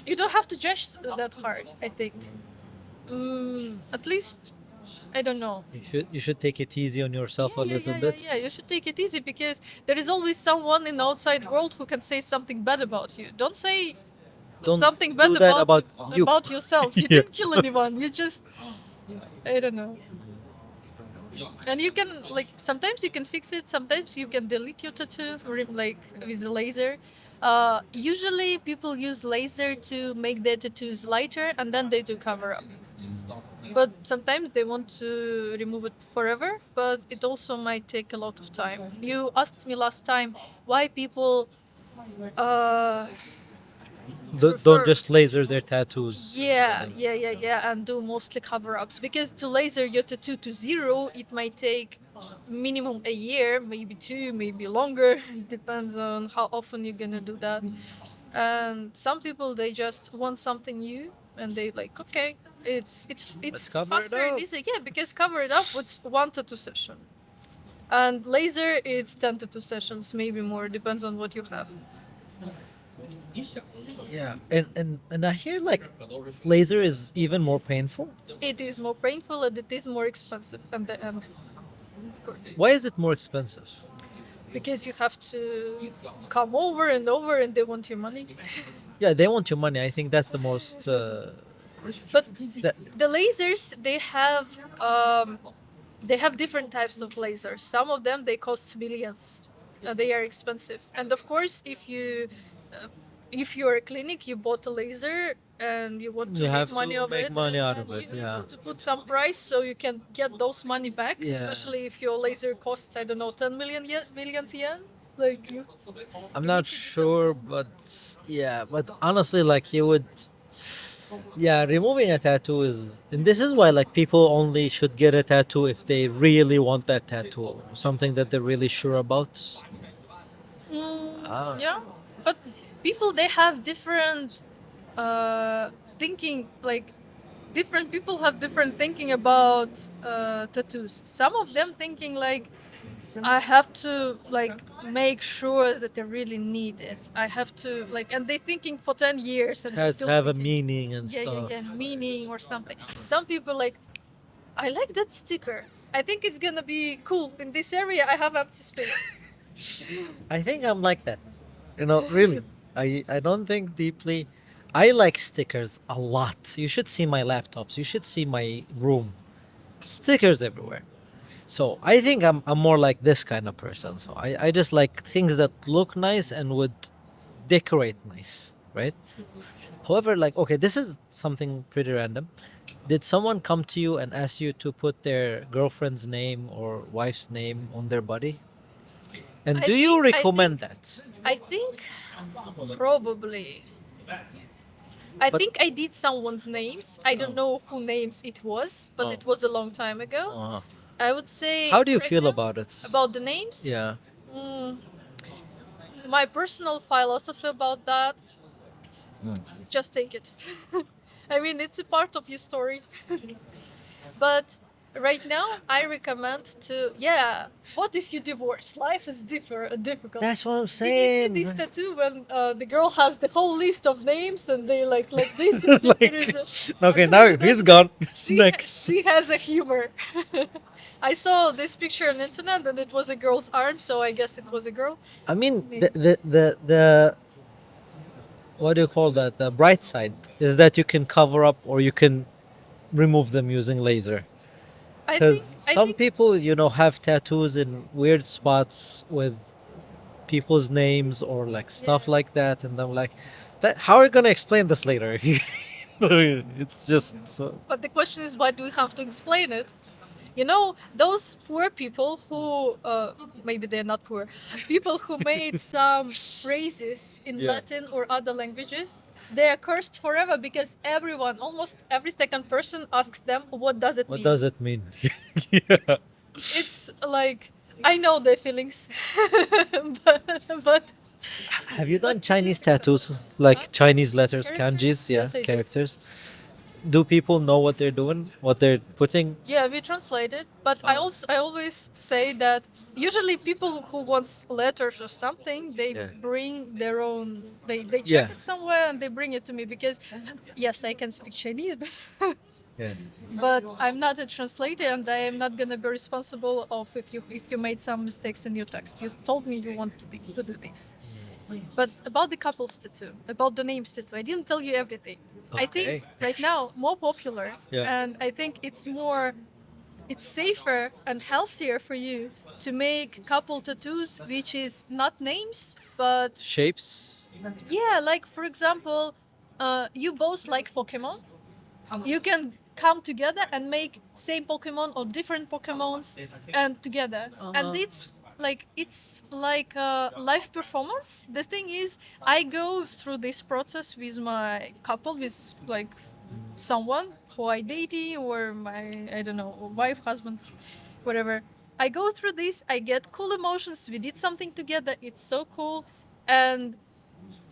you don't have to judge that hard. I think. At least I don't know. You should take it easy on yourself a little bit. Yeah. You should take it easy because there is always someone in the outside world who can say something bad about you. Don't say Don't something bad do that about you. about yourself. You Yeah. didn't kill anyone. You just I don't know. And you can like sometimes you can fix it. Sometimes you can delete your tattoo like with a laser. Usually people use laser to make their tattoos lighter and then they do cover up. But sometimes they want to remove it forever, but it also might take a lot of time. You asked me last time why people uh, Don't prefer. just laser their tattoos. Yeah, and do mostly cover-ups because to laser your tattoo to zero, it might take minimum a year, maybe two, maybe longer. Depends on how often you're gonna do that. And some people they just want something new, and they like, okay, it's cover it faster and up. easy. Yeah, because cover it up with one tattoo session, and laser it's 10 tattoo sessions, maybe more, depends on what you have. Yeah, and I hear like laser is even more painful. It is more painful and it is more expensive at the end, of course. Why is it more expensive? Because you have to come over and over and they want your money. Yeah, they want your money. I think that's the most. But That, the lasers they have different types of lasers. Some of them they cost millions. They are expensive. And of course, if you're a clinic, you bought a laser and you want to You make have money to of make it, money out and of it, you need yeah. to put some price so you can get those money back. Yeah. Especially if your laser costs, I don't know, 10 millions yen. Like you, I'm you not need to do some- sure, but yeah, but honestly, like you would, yeah, removing a tattoo is, and this is why like people only should get a tattoo if they really want that tattoo, something that they're really sure about. Ah. Yeah, but people they have different thinking. Like different people have different thinking about tattoos. Some of them thinking like I have to like make sure that I really need it. I have to like, and they thinking for 10 years and they're Has to still have a thinking, meaning and yeah, stuff. meaning or something. Some people like I like that sticker. I think it's gonna be cool in this area. I have empty space. I think I'm like that. You know, really. I don't think deeply. I like stickers a lot. You should see my laptops. You should see my room. Stickers everywhere. So I think I'm more like this kind of person. So I just like things that look nice and would decorate nice, right? However, like okay, this is something pretty random. Did someone come to you and ask you to put their girlfriend's name or wife's name on their body? And I do you think I recommend think that? I think probably. I But think I did someone's names. I don't know who names it was, but Oh. it was a long time ago. uh, I would say. how do you right feel now, about it? about the names? Yeah. My personal philosophy about that, just take it. I mean, it's a part of your story. But right now, I recommend to, yeah, what if you divorce? Life is difficult. That's what I'm Did you see saying. this tattoo when the girl has the whole list of names and they like this and then there is a, Okay, and there now is a he's tattoo. gone. She, Next. she has a humor. I saw this picture on internet and it was a girl's arm, so I guess it was a girl. I mean, the what do you call that? The bright side is that you can cover up or you can remove them using laser. I Because think I some think people, you know, have tattoos in weird spots with people's names or like stuff Yeah. like that, and I'm like, that. How are you gonna explain this later? If you, it's just so. But the question is, why do we have to explain it? You know, those poor people who, maybe they're not poor, people who made some phrases in Yeah. Latin or other languages, they are cursed forever because everyone, almost every second person asks them, what does it What mean? does it mean? Yeah. It's like, I know their feelings. but Have you done But Chinese just accept- tattoos, like Huh? Chinese letters, Characters? kanjis? Yeah, Yes, I do. characters. Do people know what they're doing? What they're putting? Yeah, we translate it, but I always say that usually people who wants letters or something, they Yeah. bring their own. They check Yeah. it somewhere and they bring it to me because, yes, I can speak Chinese, but Yeah. but I'm not a translator and I am not gonna be responsible of if you made some mistakes in your text. You told me you want to do this. But about the couples tattoo, about the names tattoo, I didn't tell you everything. I Okay. think right now more popular, Yeah. and I think it's safer and healthier for you to make couple tattoos, which is not names, but Shapes. yeah, like for example, you both like Pokemon. You can come together and make same Pokemon or different Pokemons and together, and like it's like a live performance. The thing is, I go through this process with my couple, with like someone who I dating, or my, I don't know, wife, husband, whatever. I go through this. I get cool emotions. We did something together. It's so cool, and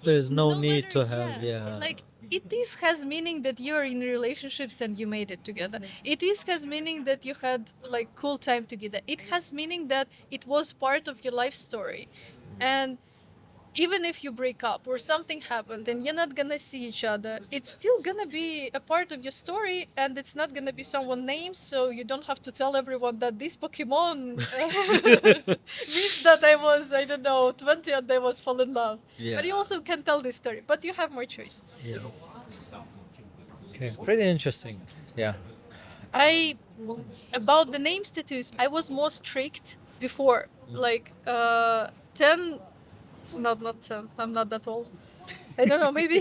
There's no no need matter, to have, yeah, yeah. like it is has meaning that you're in relationships and you made it together. It is has meaning that you had like cool time together. It has meaning that it was part of your life story. And even if you break up or something happened and you're not gonna see each other, it's still gonna be a part of your story, and it's not gonna be someone name, so you don't have to tell everyone that this Pokemon means that I was, I don't know, 20 and I was fall in love. Yeah. But you also can tell this story, but you have more choice. Yeah. Okay, pretty interesting. Yeah. I About the name tattoos, I was more strict before, like 10, not 10, I'm not that old. I don't know, maybe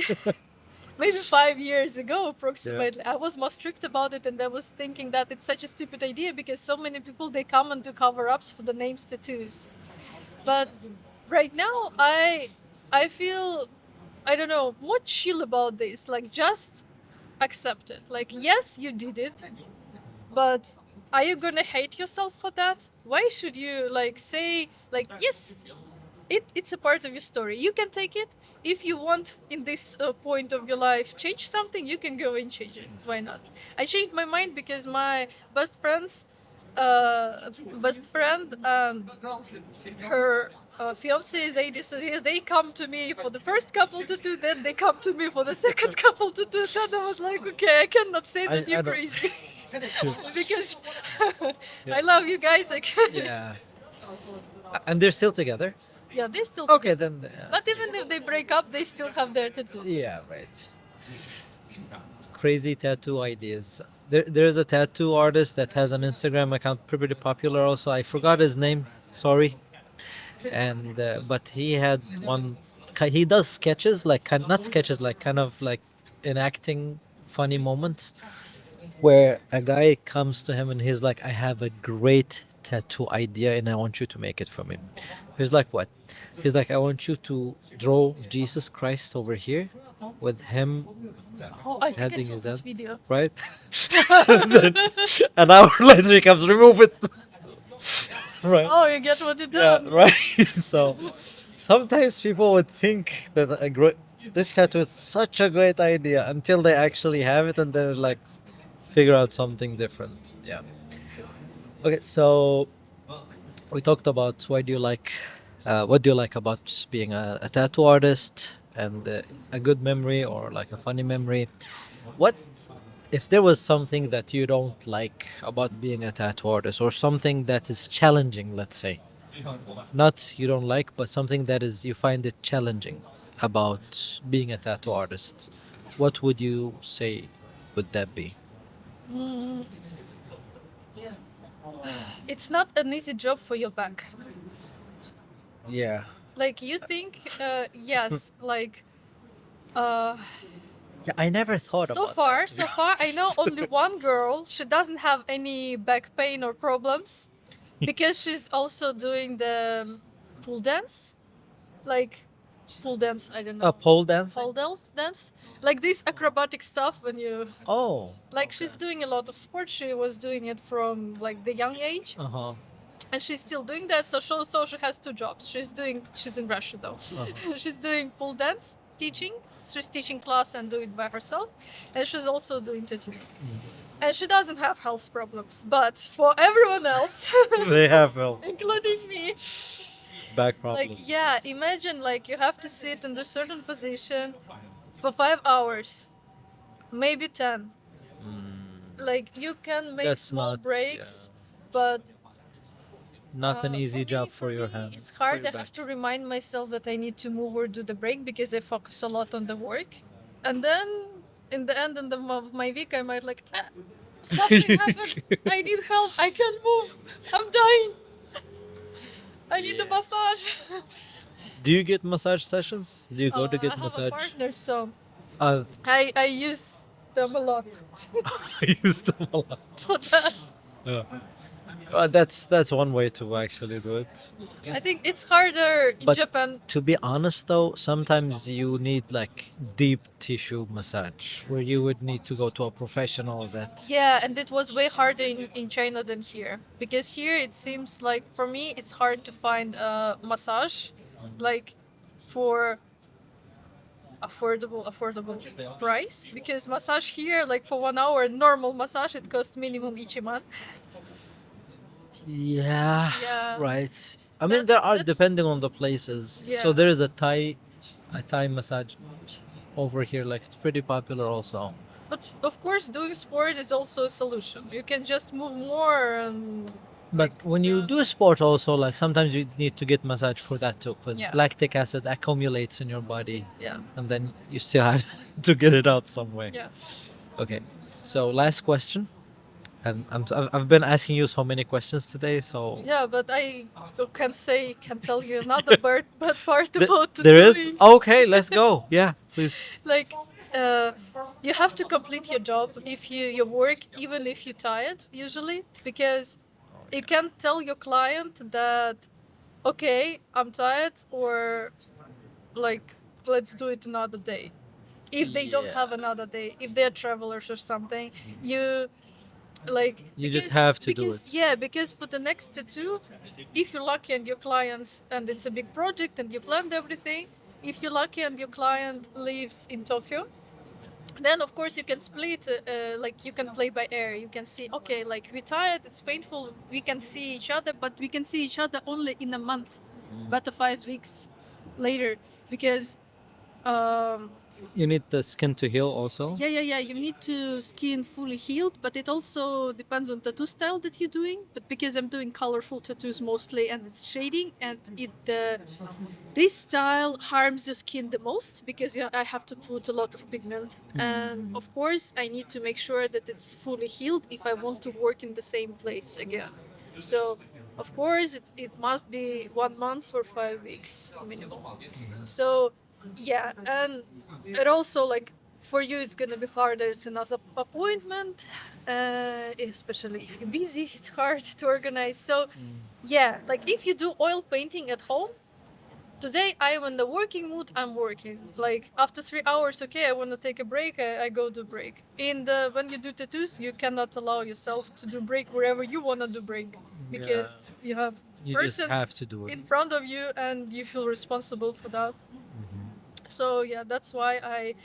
maybe 5 years ago approximately. I was more strict about it, and I was thinking that it's such a stupid idea because so many people they come and do cover-ups for the names tattoos. But right now I feel, I don't know, more chill about this. Like, just accept it. Like, yes, you did it, but are you gonna hate yourself for that? Why should you like say like, yes, it's a part of your story. You can take it. If you want in this point of your life change something, you can go and change it. Why not? I changed my mind because my best friends, best friend and her fiance, they decided they come to me for the first couple to do, then they come to me for the second couple to do. Then I was like, okay, I cannot say that I you're don't- crazy because Yeah. I love you guys. I can. Yeah. And they're still together? Yeah, they still. Okay, then. But even if they break up, they still have their tattoos. Yeah, right. Crazy tattoo ideas. There's a tattoo artist that has an Instagram account, pretty popular also. I forgot his name. Sorry. And but he had one. He does sketches, like not sketches, like kind of like enacting funny moments, where a guy comes to him and he's like, "I have a great tattoo idea and I want you to make it for me." He's like, "What?" He's like, "I want you to draw Jesus Christ over here with him Oh, I think I heading saw his this head, video. right?" And then an hour later he comes, "Remove it." Right. Oh, you get what you Yeah, done. right. So sometimes people would think that this tattoo is such a great idea until they actually have it and they're like figure out something different. Yeah. Okay, so we talked about what do you like about being a tattoo artist and a good memory or like a funny memory. What if there was something that you don't like about being a tattoo artist or something that is challenging, let's say? Not you don't like, but something that is you find it challenging about being a tattoo artist. What would you say would that be? It's not an easy job for your back. Yeah. Like, you think, yes, like, uh, Yeah, I never thought so about far, that, to be so far, I know honest. only one girl. She doesn't have any back pain or problems because she's also doing the pool dance, like pool dance. I don't A know, pole dance? dance, like this acrobatic stuff when you. Oh. Like, she's doing a lot of sports. She was doing it from like the young age, Uh huh. and she's still doing that. So she has two jobs. She's in Russia though. She's doing pole dance teaching. She's teaching class and doing it by herself, and she's also doing tattoos. And she doesn't have health problems, but for everyone else, They have including me, back like, problems. yeah, imagine like you have to sit in a certain position for 5 hours, maybe 10. Like, you can make That's small not- breaks, but Not an easy job for for your me, hand. it's for hard. your I back. have to remind myself that I need to move or do the break because I focus a lot on the work. And then in the end of my week, I might like, something happened. I need help. I can't move. I'm dying. I need a massage. Do you get massage sessions? Do you go to I get have a massage? partner, so Uh, I use them a lot I use them a lot. for that. Yeah. That's one way to actually do it. I think it's harder in But Japan. to be honest, though, sometimes you need like deep tissue massage where you would need to go to a professional that. Yeah, and it was way harder in China than here. Because here it seems like, for me, it's hard to find a massage like for affordable price. Because massage here, like for 1 hour, normal massage, it costs minimum ichiman. Yeah, Yeah. right. I mean, there are That's depending on the places. Yeah. So there is a Thai massage over here. Like it's pretty popular also. But of course, doing sport is also a solution. You can just move more and But when you do sport also, like sometimes you need to get massage for that too, because Yeah. lactic acid accumulates in your body, yeah, and then you still have to get it out some way. yeah. Okay. So last question, and I've been asking you so many questions today. So Yeah, but I can tell you another part Th- about there is. doing. Okay, let's go. Yeah, please. Like, you have to complete your job if you work, even if you're tired, usually, because you can't tell your client that, okay, I'm tired, or like, let's do it another day. If they don't have another day, if they're travelers or something, you like You just have to do it. Yeah, because for the next tattoo, if you're lucky and your client, and it's a big project and you planned everything, if you're lucky and your client lives in Tokyo, then of course you can split, like you can play by air. You can see, okay, like we're tired, it's painful, we can see each other, but we can see each other only in a month, but 5 weeks later, because um, You need the skin to heal also. yeah. You need to skin fully healed, but it also depends on tattoo style that you're doing. But because I'm doing colorful tattoos mostly, and it's shading, and this style harms the skin the most, because I have to put a lot of pigment, and of course I need to make sure that it's fully healed if I want to work in the same place again. So of course it must be 1 month or 5 weeks minimum. So yeah, and it also, like, for you it's gonna be harder. It's another appointment, especially if you're busy. It's hard to organize. So yeah, like if you do oil painting at home, today I am in the working mood. I'm working. Like after 3 hours, okay, I want to take a break. I go do break. When you do tattoos, you cannot allow yourself to do break wherever you want to do break, because you have You just person have to do it. in front of you and you feel responsible for that. So yeah, that's why I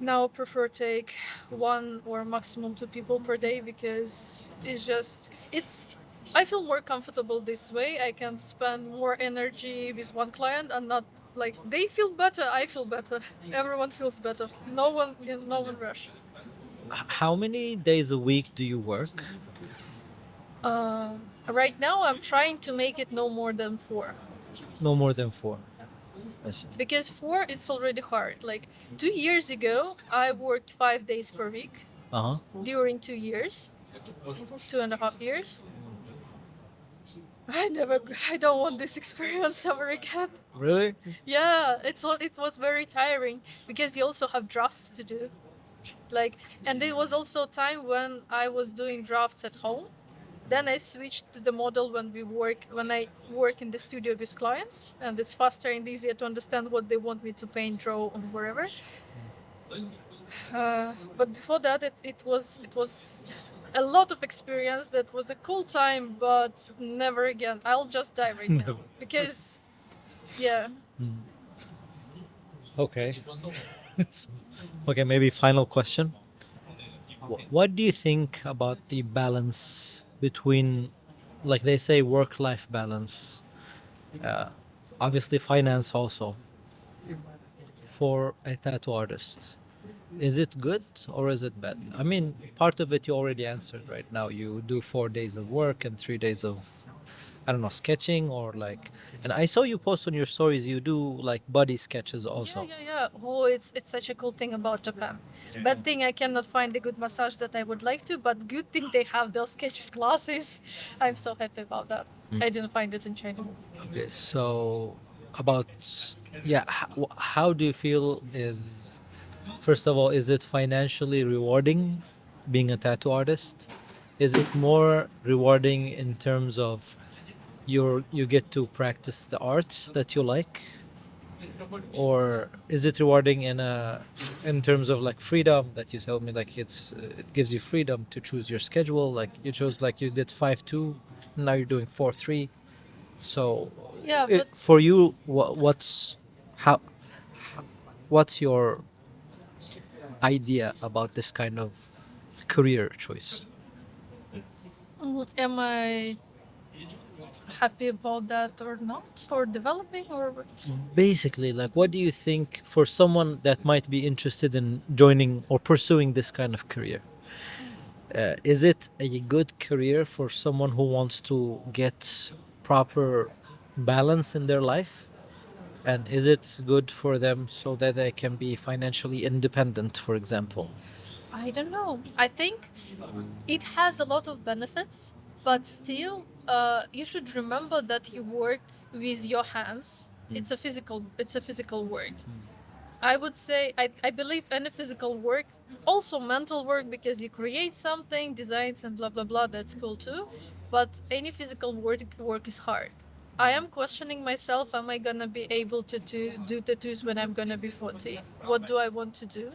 now prefer take one or maximum two people per day, because it's I feel more comfortable this way. I can spend more energy with one client, and not like they feel better, I feel better. Everyone feels better. No one rush. How many days a week do you work? Right now I'm trying to make it no more than 4. No more than 4. I see. Because 4, it's already hard. Like 2 years ago I worked 5 days per week Uh huh. during 2 years, 2.5 years. I don't want this experience ever again. Really? Yeah, it was very tiring, because you also have drafts to do. Like, and it was also a time when I was doing drafts at home. Then I switched to the model when I work in the studio with clients, and it's faster and easier to understand what they want me to paint, draw, or wherever. But before that, it was a lot of experience. That was a cool time, but never again. I'll just die right now, Never. because yeah. Okay. Okay, maybe final question. What do you think about the balance between, like they say, work-life balance? Uh, Obviously, finance also for a tattoo artist. Is it good or is it bad? I mean, part of it you already answered right now. You do 4 days of work and 3 days of, I don't know, sketching or like. And I saw you post on your stories. You do like body sketches also. Yeah. Oh, it's such a cool thing about Japan. Bad thing, I cannot find a good massage that I would like to, but good thing they have those sketches classes. I'm so happy about that. I didn't find it in China. Okay, so about, yeah, how do you feel first of all, is it financially rewarding being a tattoo artist? Is it more rewarding in terms of you get to practice the arts that you like, or is it rewarding in terms of like freedom that you tell me, like it gives you freedom to choose your schedule, like you chose, like you did 5-2, now you're doing 4-3. So Yeah, but for you, how what's your idea about this kind of career choice? am I happy about that or not? Or developing or what? Basically, like, what do you think for someone that might be interested in joining or pursuing this kind of career? Is it a good career for someone who wants to get proper balance in their life? And is it good for them so that they can be financially independent, for example? I don't know. I think it has a lot of benefits, but still, you should remember that you work with your hands. It's a physical work. I would say I believe any physical work, also mental work, because you create something, designs and blah blah blah. That's cool too, but any physical work is hard. I am questioning myself. Am I gonna be able to do tattoos when I'm gonna be 40? What do I want to do?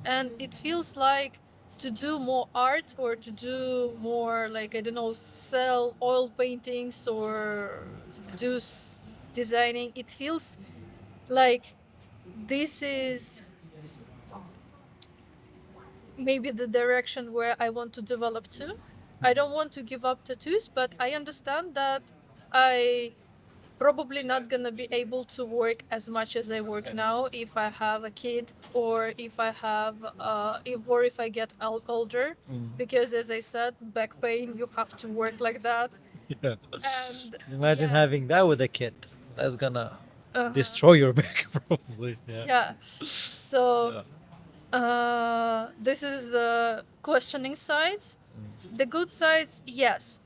And it feels like to do more art or to do more, like, I don't know, sell oil paintings or do designing. It feels like this is maybe the direction where I want to develop to. I don't want to give up tattoos, but I understand that I probably not gonna be able to work as much as I work now if I have a kid or if I have if I get older, because as I said, back pain, you have to work like that. Yeah. And Imagine yeah, having that with a kid. That's gonna uh, destroy your back, probably. Yeah. yeah. So this is questioning sides. The good sides, yes,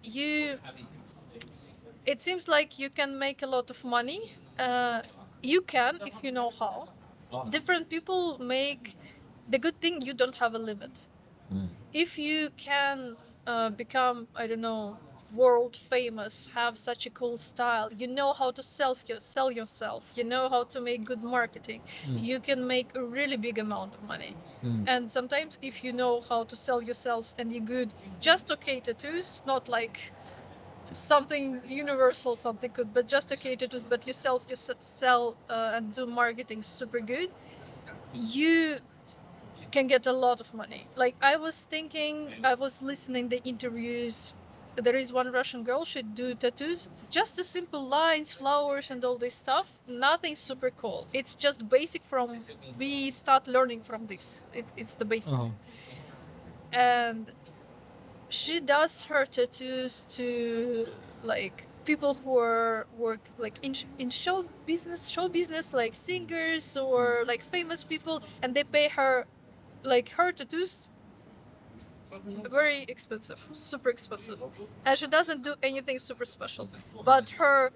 it seems like you can make a lot of money. You can if you know how. Different people make. The good thing, you don't have a limit. If you can become, I don't know, world famous, have such a cool style, you know how to sell yourself, you know how to make good marketing, you can make a really big amount of money. And sometimes if you know how to sell yourself and you're good, just okay tattoos, not like something universal, something good, but just okay tattoos, but yourself, you sell and do marketing super good, you can get a lot of money. Like I was thinking, I was listening the interviews. There is one Russian girl. She do tattoos, just the simple lines, flowers, and all this stuff. Nothing super cool. It's just basic. From we start learning from this. It's the basic, Oh. and she does her tattoos to like people who are work like in show business, like singers or like famous people, and they pay her like her tattoos very expensive, super expensive, and she doesn't do anything super special. But her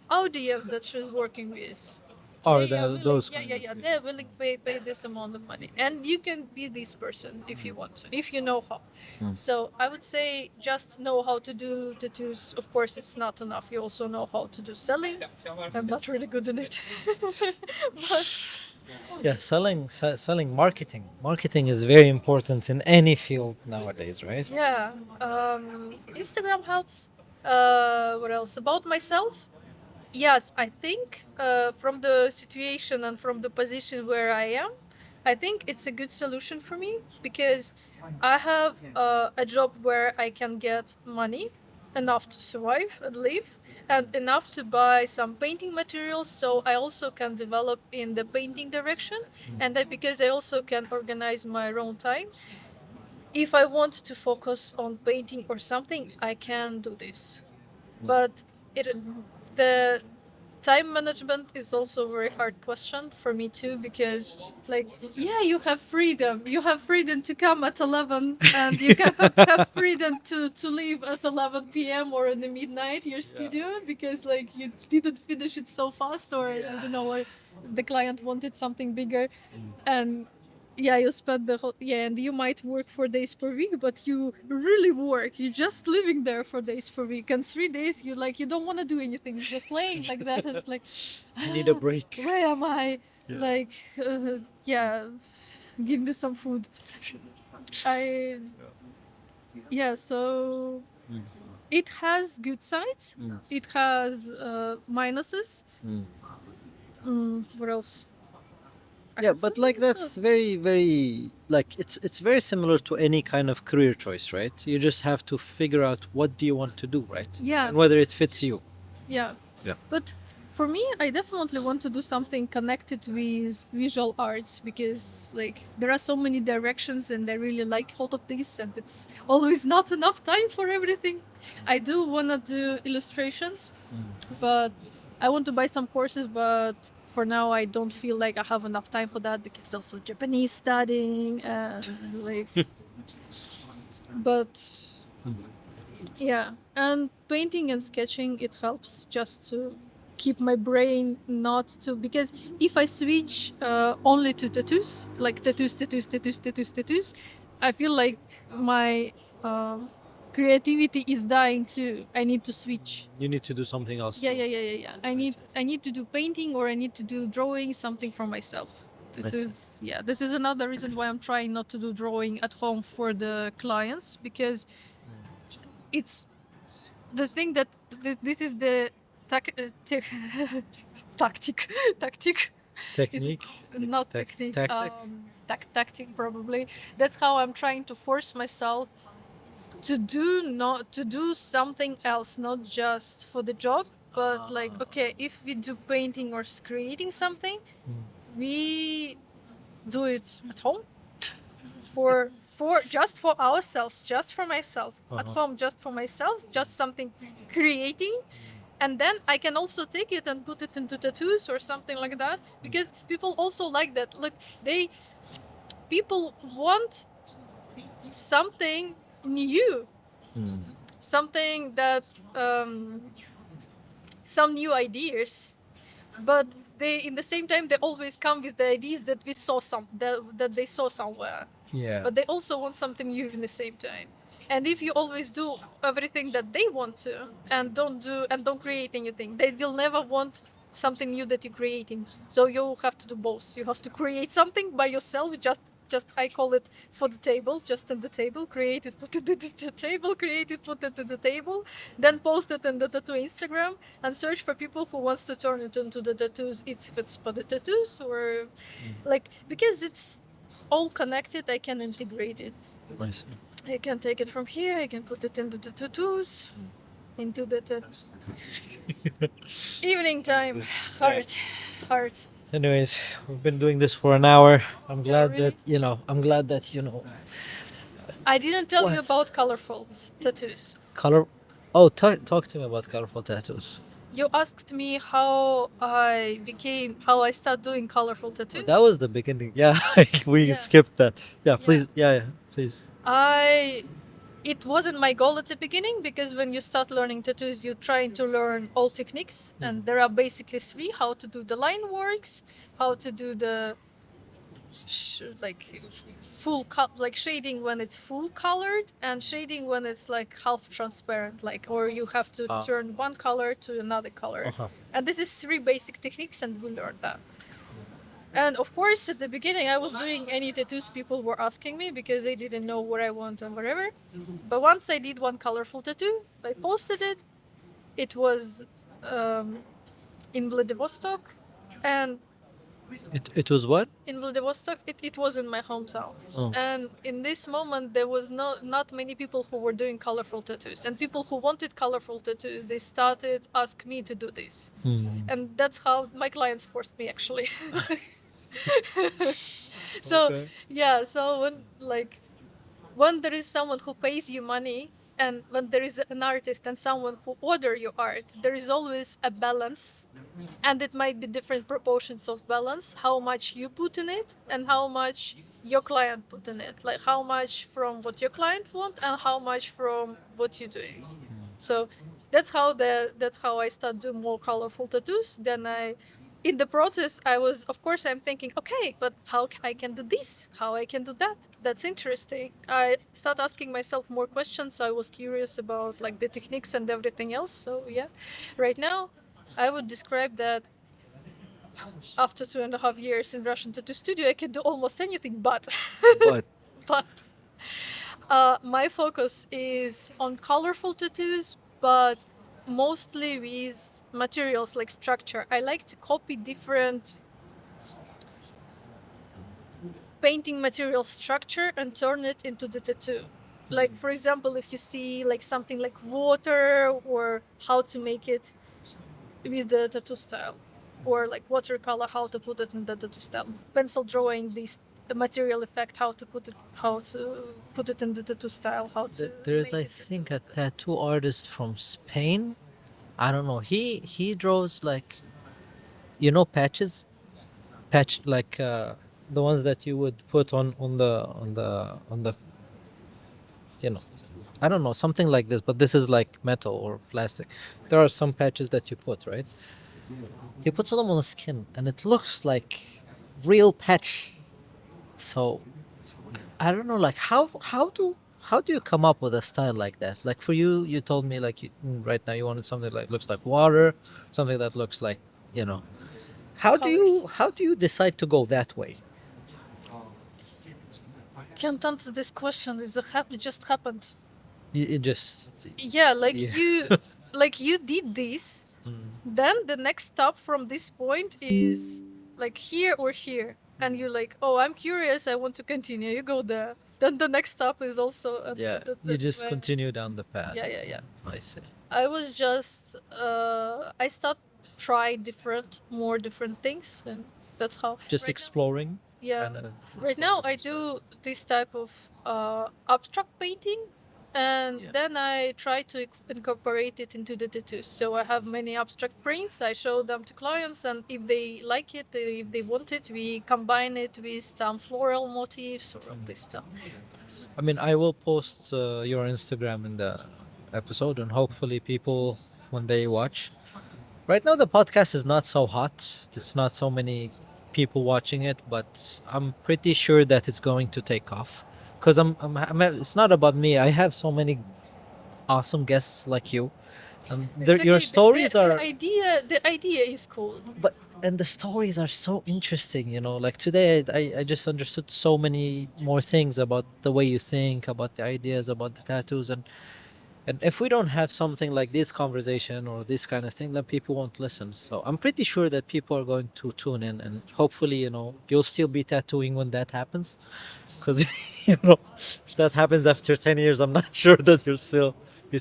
audience that she's working with, Or they are willing, those yeah, kind yeah, of. yeah, they're willing to pay this amount of money, and you can be this person if you want to, if you know how. So I would say just know how to do tattoos. Of course, it's not enough. You also know how to do selling. I'm not really good in it, but Yeah, selling, marketing is very important in any field nowadays, right? yeah, Instagram helps. What else about myself? Yes, I think from the situation and from the position where I am, I think it's a good solution for me because I have a job where I can get money enough to survive and live and enough to buy some painting materials, so I also can develop in the painting direction, and because I also can organize my own time. If I want to focus on painting or something, I can do this. But it the time management is also a very hard question for me too, because like, yeah, you have freedom. You have freedom to come at 11 and you can have freedom to leave at 11 p.m. or in the midnight your studio because like you didn't finish it so fast, or I don't know, the client wanted something bigger. And yeah, you spend the whole, yeah, and you might work 4 days per week, but you really work. You're just living there 4 days per week, and 3 days you like you don't want to do anything. You're just laying like that. And it's like, I need a break. where am I? Yeah. Like, yeah, give me some food. I yeah. So it has good sides. It has minuses. What else? I Yeah, had but something like that's else. very like it's very similar to any kind of career choice, right? You just have to figure out what do you want to do, right? Yeah. And whether it fits you. Yeah. Yeah. But for me, I definitely want to do something connected with visual arts because, like, there are so many directions, and I really like all of this, and it's always not enough time for everything. I do want to do illustrations, but I want to buy some courses, but for now, I don't feel like I have enough time for that because also Japanese studying and like, but yeah, and painting and sketching, it helps just to keep my brain not to, because if I switch only to tattoos, like tattoos, I feel like my creativity is dying too. I need to switch. You need to do something else. Yeah. I need to do painting, or I need to do drawing, something for myself. I see. This is another reason why I'm trying not to do drawing at home for the clients, because it's the thing that this is the tactic tactic is Technique. not technique, Tactic. tactic probably. That's how I'm trying to force myself to do, not to do something else, not just for the job, but like, okay, if we do painting or creating something, we do it at home for just for ourselves, just for myself, at home, just for myself, just something creating. And then I can also take it and put it into tattoos or something like that, because people also like that. Look, they people want something new, something that some new ideas, but they, in the same time, they always come with the ideas that we saw that they saw somewhere. Yeah. But they also want something new in the same time. And if you always do everything that they want to, and don't create anything, they will never want something new that you're creating. So you have to do both. You have to create something by yourself, just I call it for the table, just in the table, create it, put it in the table, create it, put it in the table, then post it in the tattoo Instagram, and search for people who wants to turn it into the tattoos. If it's for the tattoos, or like, because it's all connected, I can integrate it. I see. I can take it from here, I can put it into the tattoos, into the evening time. Hard. Anyways, we've been doing this for an hour. I'm glad really? that I'm glad that I didn't tell you What? about colorful tattoos. color. Oh, talk to me about colorful tattoos. You asked me how I started doing colorful tattoos. That was the beginning. Yeah, we Yeah. skipped that. Yeah, please. Yeah, please. It wasn't my goal at the beginning, because when you start learning tattoos, you're trying to learn all techniques, and there are basically three: how to do the line works, how to do the like like shading when it's full colored, and shading when it's like half transparent, like, or you have to turn one color to another color. Uh-huh. And this is three basic techniques, and we learned that. And of course, at the beginning, I was doing any tattoos people were asking me, because they didn't know what I want and whatever. But once I did one colorful tattoo, I posted it. It was in Vladivostok, and It was what? in Vladivostok, it was in my hometown. Oh. And in this moment, there was not many people who were doing colorful tattoos. And people who wanted colorful tattoos, they started ask me to do this. And that's how my clients forced me, actually. So Okay. yeah, so when there is someone who pays you money, and when there is an artist and someone who order your art, there is always a balance, and it might be different proportions of balance, how much you put in it and how much your client put in it, like how much from what your client want and how much from what you're doing. So that's how I start doing more colorful tattoos. Then I in the process, I was, of course, I'm thinking, okay, but how I can do this? How I can do that? That's interesting. I start asking myself more questions. I was curious about like the techniques and everything else. So yeah, right now, I would describe that after 2.5 years in Russian tattoo studio, I can do almost anything. But But but my focus is on colorful tattoos, but mostly with materials like structure. I like to copy different painting material structure and turn it into the tattoo. Like for example, if you see like something like water or how to make it with the tattoo style, or like watercolor, how to put it in the tattoo style. Pencil drawing, this material effect, how to put it in the tattoo style, how to there's, make I it think, tattoo. a tattoo artist from Spain. I don't know. He draws like, patches, like the ones that you would put on the you know I don't know, something like this, but this is like metal or plastic. There are some patches that you put, right? He puts them on the skin and it looks like real patch. So I don't know, like how do you come up with a style like that? Like for you, you told me like right now you wanted something like looks like water, something that looks like, you know. How do Colors. you how do you decide to go that way? Can't answer this question. It just happened. It just Yeah, yeah. like you did this. Then the next stop from this point is like here or here, and you're like, oh, I'm curious. I want to continue. You go there. Then the next stop is also Yeah, you this just way. continue down the path. Yeah, yeah, yeah. I see. I was just I start try more different things, and that's how. Just Right now, exploring. yeah. Kind of. Right now, I do this type of abstract painting, and Yeah. then I try to incorporate it into the tattoos. So I have many abstract prints. I show them to clients, and if they like it, if they want it, we combine it with some floral motifs or all this stuff. I mean, I will post your Instagram in the episode, and hopefully, people, when they watch. Right now, the podcast is not so hot. It's not so many people watching it, but I'm pretty sure that it's going to take off. Because it's not about me. I have so many awesome guests like you. Your Exactly. stories are, The idea is cool. but and the stories are so interesting. Like today, I just understood so many more things about the way you think, about the ideas, about the tattoos, and if we don't have something like this conversation or this kind of thing, then people won't listen. So I'm pretty sure that people are going to tune in, and hopefully, you'll still be tattooing when that happens. Because, if that happens after 10 years, I'm not sure that you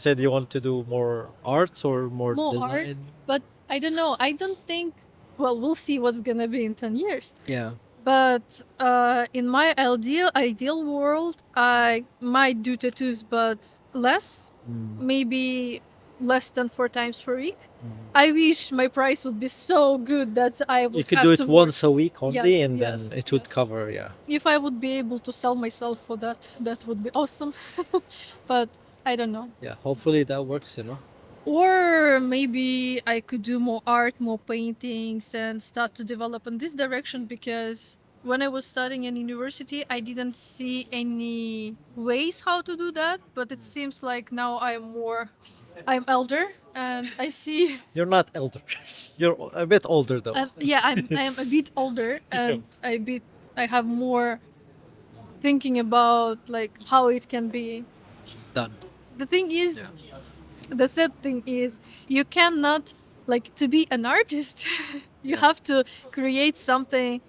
said you want to do more arts or more More art, design. but I don't know. I don't think. Well, we'll see what's gonna be in 10 years. Yeah. But in my ideal world, I might do tattoos, but less, maybe less than 4 times per week. I wish my price would be so good that I You would could have do to it work. once a week only, Yes, and yes, then it would yes. cover, yeah. If I would be able to sell myself for that, that would be awesome. But I don't know. Yeah, hopefully that works. Or maybe I could do more art, more paintings, and start to develop in this direction because when I was studying in university, I didn't see any ways how to do that. But it seems like now I'm elder, and I see. You're not elder. You're a bit older, though. Yeah, I am a bit older, and I have more thinking about like how it can be. Done. The thing is, the sad thing is you cannot like to be an artist you have to create something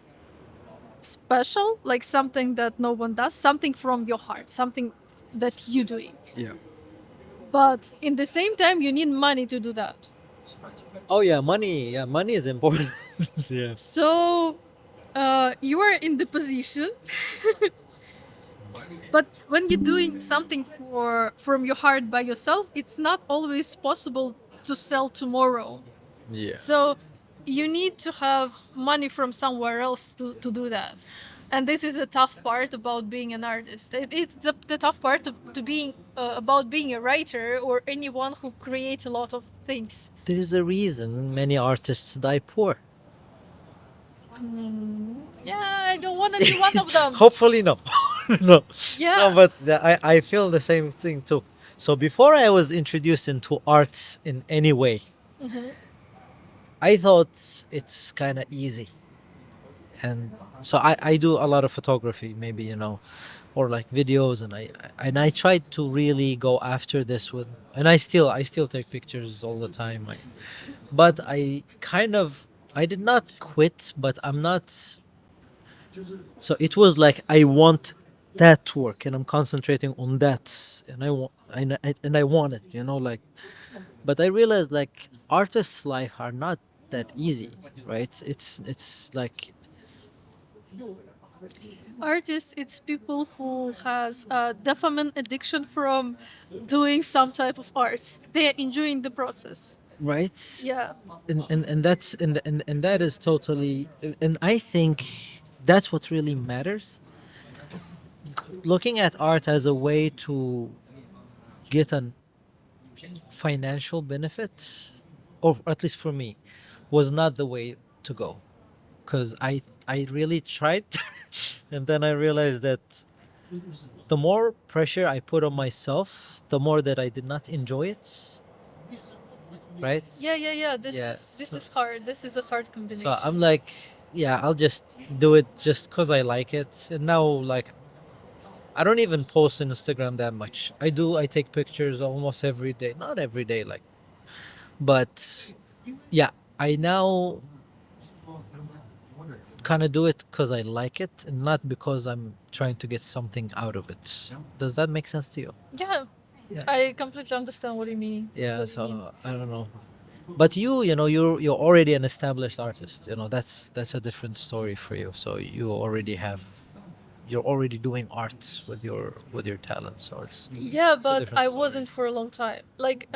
special, like something that no one does, something from your heart, something that you doing, Yeah. but in the same time you need money to do that. Oh yeah, money. Yeah, money is important. Yeah. So you are in the position but when you're doing something from your heart by yourself, it's not always possible to sell tomorrow. Yeah. So you need to have money from somewhere else to do that. And this is a tough part about being an artist. It's the tough part to being about being a writer or anyone who creates a lot of things. There's a reason many artists die poor. Yeah, I don't want to be one of them. Hopefully, no. No. Yeah. No, but I feel the same thing too. So before I was introduced into arts in any way, I thought it's kind of easy. And so I do a lot of photography, maybe, or like videos, and I tried to really go after this with, and I still take pictures all the time. But I did not quit, but I'm not. So it was like I want that to work, and I'm concentrating on that, and I want it, like. But I realized like artists' life are not that easy, right? It's like Artists, it's people who has a dopamine addiction from doing some type of art. They are enjoying the process. right, Yeah. and that is totally, and I think that's what really matters. Looking at art as a way to get an financial benefit, or at least for me, was not the way to go. Because I really tried, and then I realized that the more pressure I put on myself, the more that I did not enjoy it. Right? Yeah. Yeah. This is hard. This is a hard So combination. I'm like, yeah, I'll just do it just because I like it. And now, like, I don't even post on Instagram that much. I take pictures almost every day. Not every day, like, but yeah, I now kind of do it because I like it and not because I'm trying to get something out of it. Does that make sense to you? Yeah, Yeah. I completely understand what you mean. Yeah, What you mean. so I don't know. But you're already an established artist. That's a different story for you. So you're already doing art with your talent. So Yeah, it's a but different I story. wasn't for a long time. Like,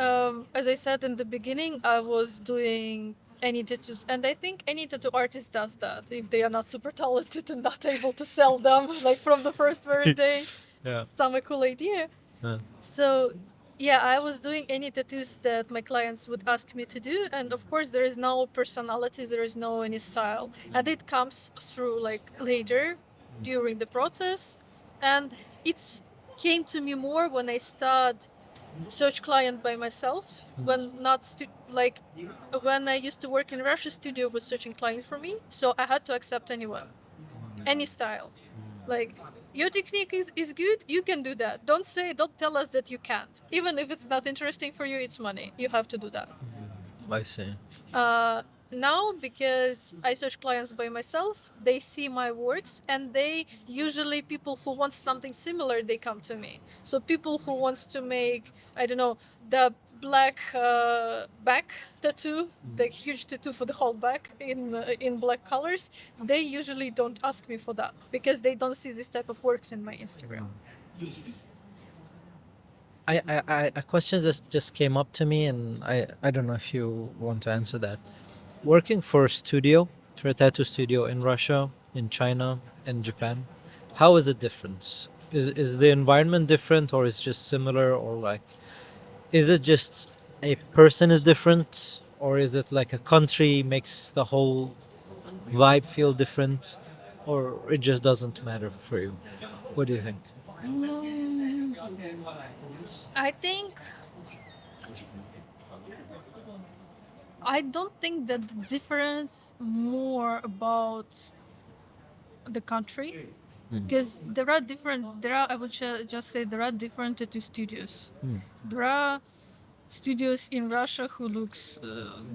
as I said in the beginning, I was doing any tattoos, and I think any tattoo artist does that if they are not super talented and not able to sell them, like from the first very day. Yeah. Some a cool idea. Yeah. So, yeah, I was doing any tattoos that my clients would ask me to do, and of course, there is no personality, there is no any style, and it comes through like later during the process, and it's came to me more when I start search client by myself. When not like when I used to work in Russia, studio was searching client for me, so I had to accept anyone, any style. Like, your technique is good, you can do that. Don't tell us that you can't. Even if it's not interesting for you, it's money. You have to do that. I see. Now, because I search clients by myself, they see my works, and they usually people who want something similar, they come to me. So people who wants to make, I don't know, the black back tattoo, the huge tattoo for the whole back in black colors, they usually don't ask me for that because they don't see this type of works in my Instagram. A question just came up to me, and I don't know if you want to answer that. Working for a studio, for a tattoo studio in Russia, in China, and Japan, how is it different? Is the environment different, or is just similar, or like, is it just a person is different, or is it like a country makes the whole vibe feel different, or it just doesn't matter for you? What do you think? I think I don't think that the difference more about the country, because there are I would just say there are different tattoo studios. There are studios in Russia who looks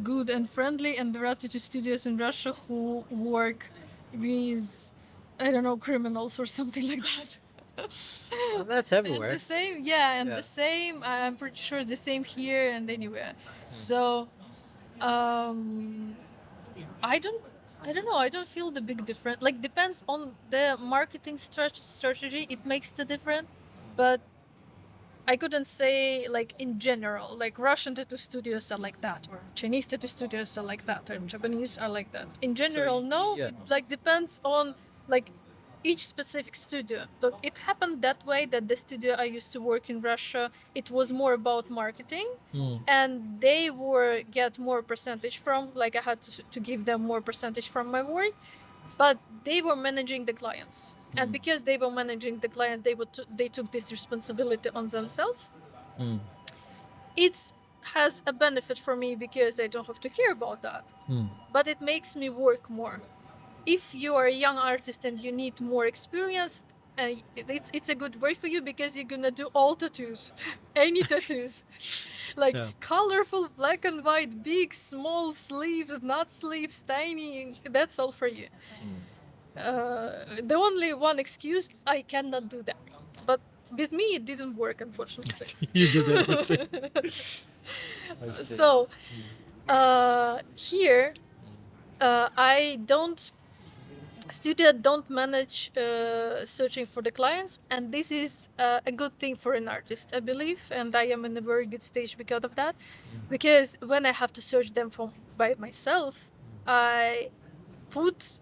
good and friendly, and there are tattoo studios in Russia who work with, I don't know, criminals or something like that. Well, that's And everywhere. the same, yeah, and Yeah. the same, I'm pretty sure the same here and anywhere. So, um, I don't, I don't know. I don't feel the big difference. Like, depends on the marketing strategy. It makes the difference, but I couldn't say like in general. Like Russian tattoo studios are like that, or Chinese tattoo studios are like that, or Japanese are like that. In general, no. Yeah. It like depends on like each specific studio. But it happened that way that the studio I used to work in Russia, it was more about marketing, and they were get more percentage from, like I had to give them more percentage from my work. but they were managing the clients, and because they were managing the clients, they took this responsibility on themselves. Mm. It has a benefit for me because I don't have to care about that, Mm. but it makes me work more. If you are a young artist and you need more experience, it's a good way for you because you're gonna do all tattoos, any tattoos, like Yeah. colorful, black and white, big, small sleeves, not sleeves, tiny. That's all for you. The only one excuse, I cannot do that, but with me it didn't work, unfortunately. You did everything. I see. So here I don't studio don't manage searching for the clients, and this is a good thing for an artist, I believe, and I am in a very good stage because of that, because when I have to search them from by myself, I put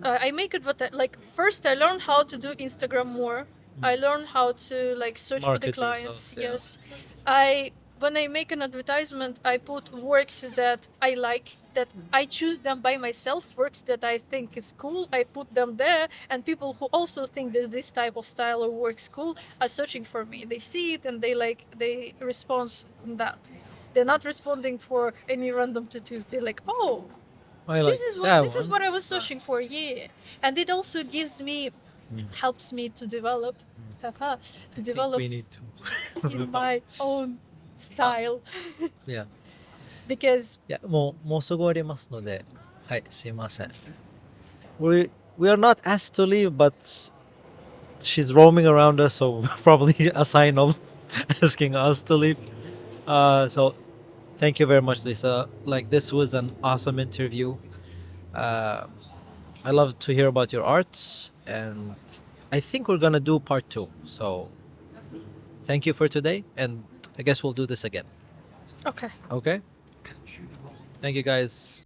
I make it what like first I learn how to do Instagram more. I learn how to like search for the Market yourself, clients. yeah. Yes, I when I make an advertisement, I put works that I like, that I choose them by myself. Works that I think is cool, I put them there, and people who also think that this type of style or works cool are searching for me. They see it and they respond on that. They're not responding for any random tattoos. They're like, oh, I like that this is one. what I was searching for, yeah. And it also gives me helps me to develop haha, to I think develop we need to. in my own style Yeah. because いや、もうすぐ終わりますので、はい、すいません。We are not asked to leave, but she's roaming around us, so probably a sign of asking us to leave. So thank you very much, Lisa. Like, this was an awesome interview. Uh, I love to hear about your arts, and I think we're gonna do part 2. So thank you for today, and I guess we'll do this again. okay. Okay? Thank you, guys.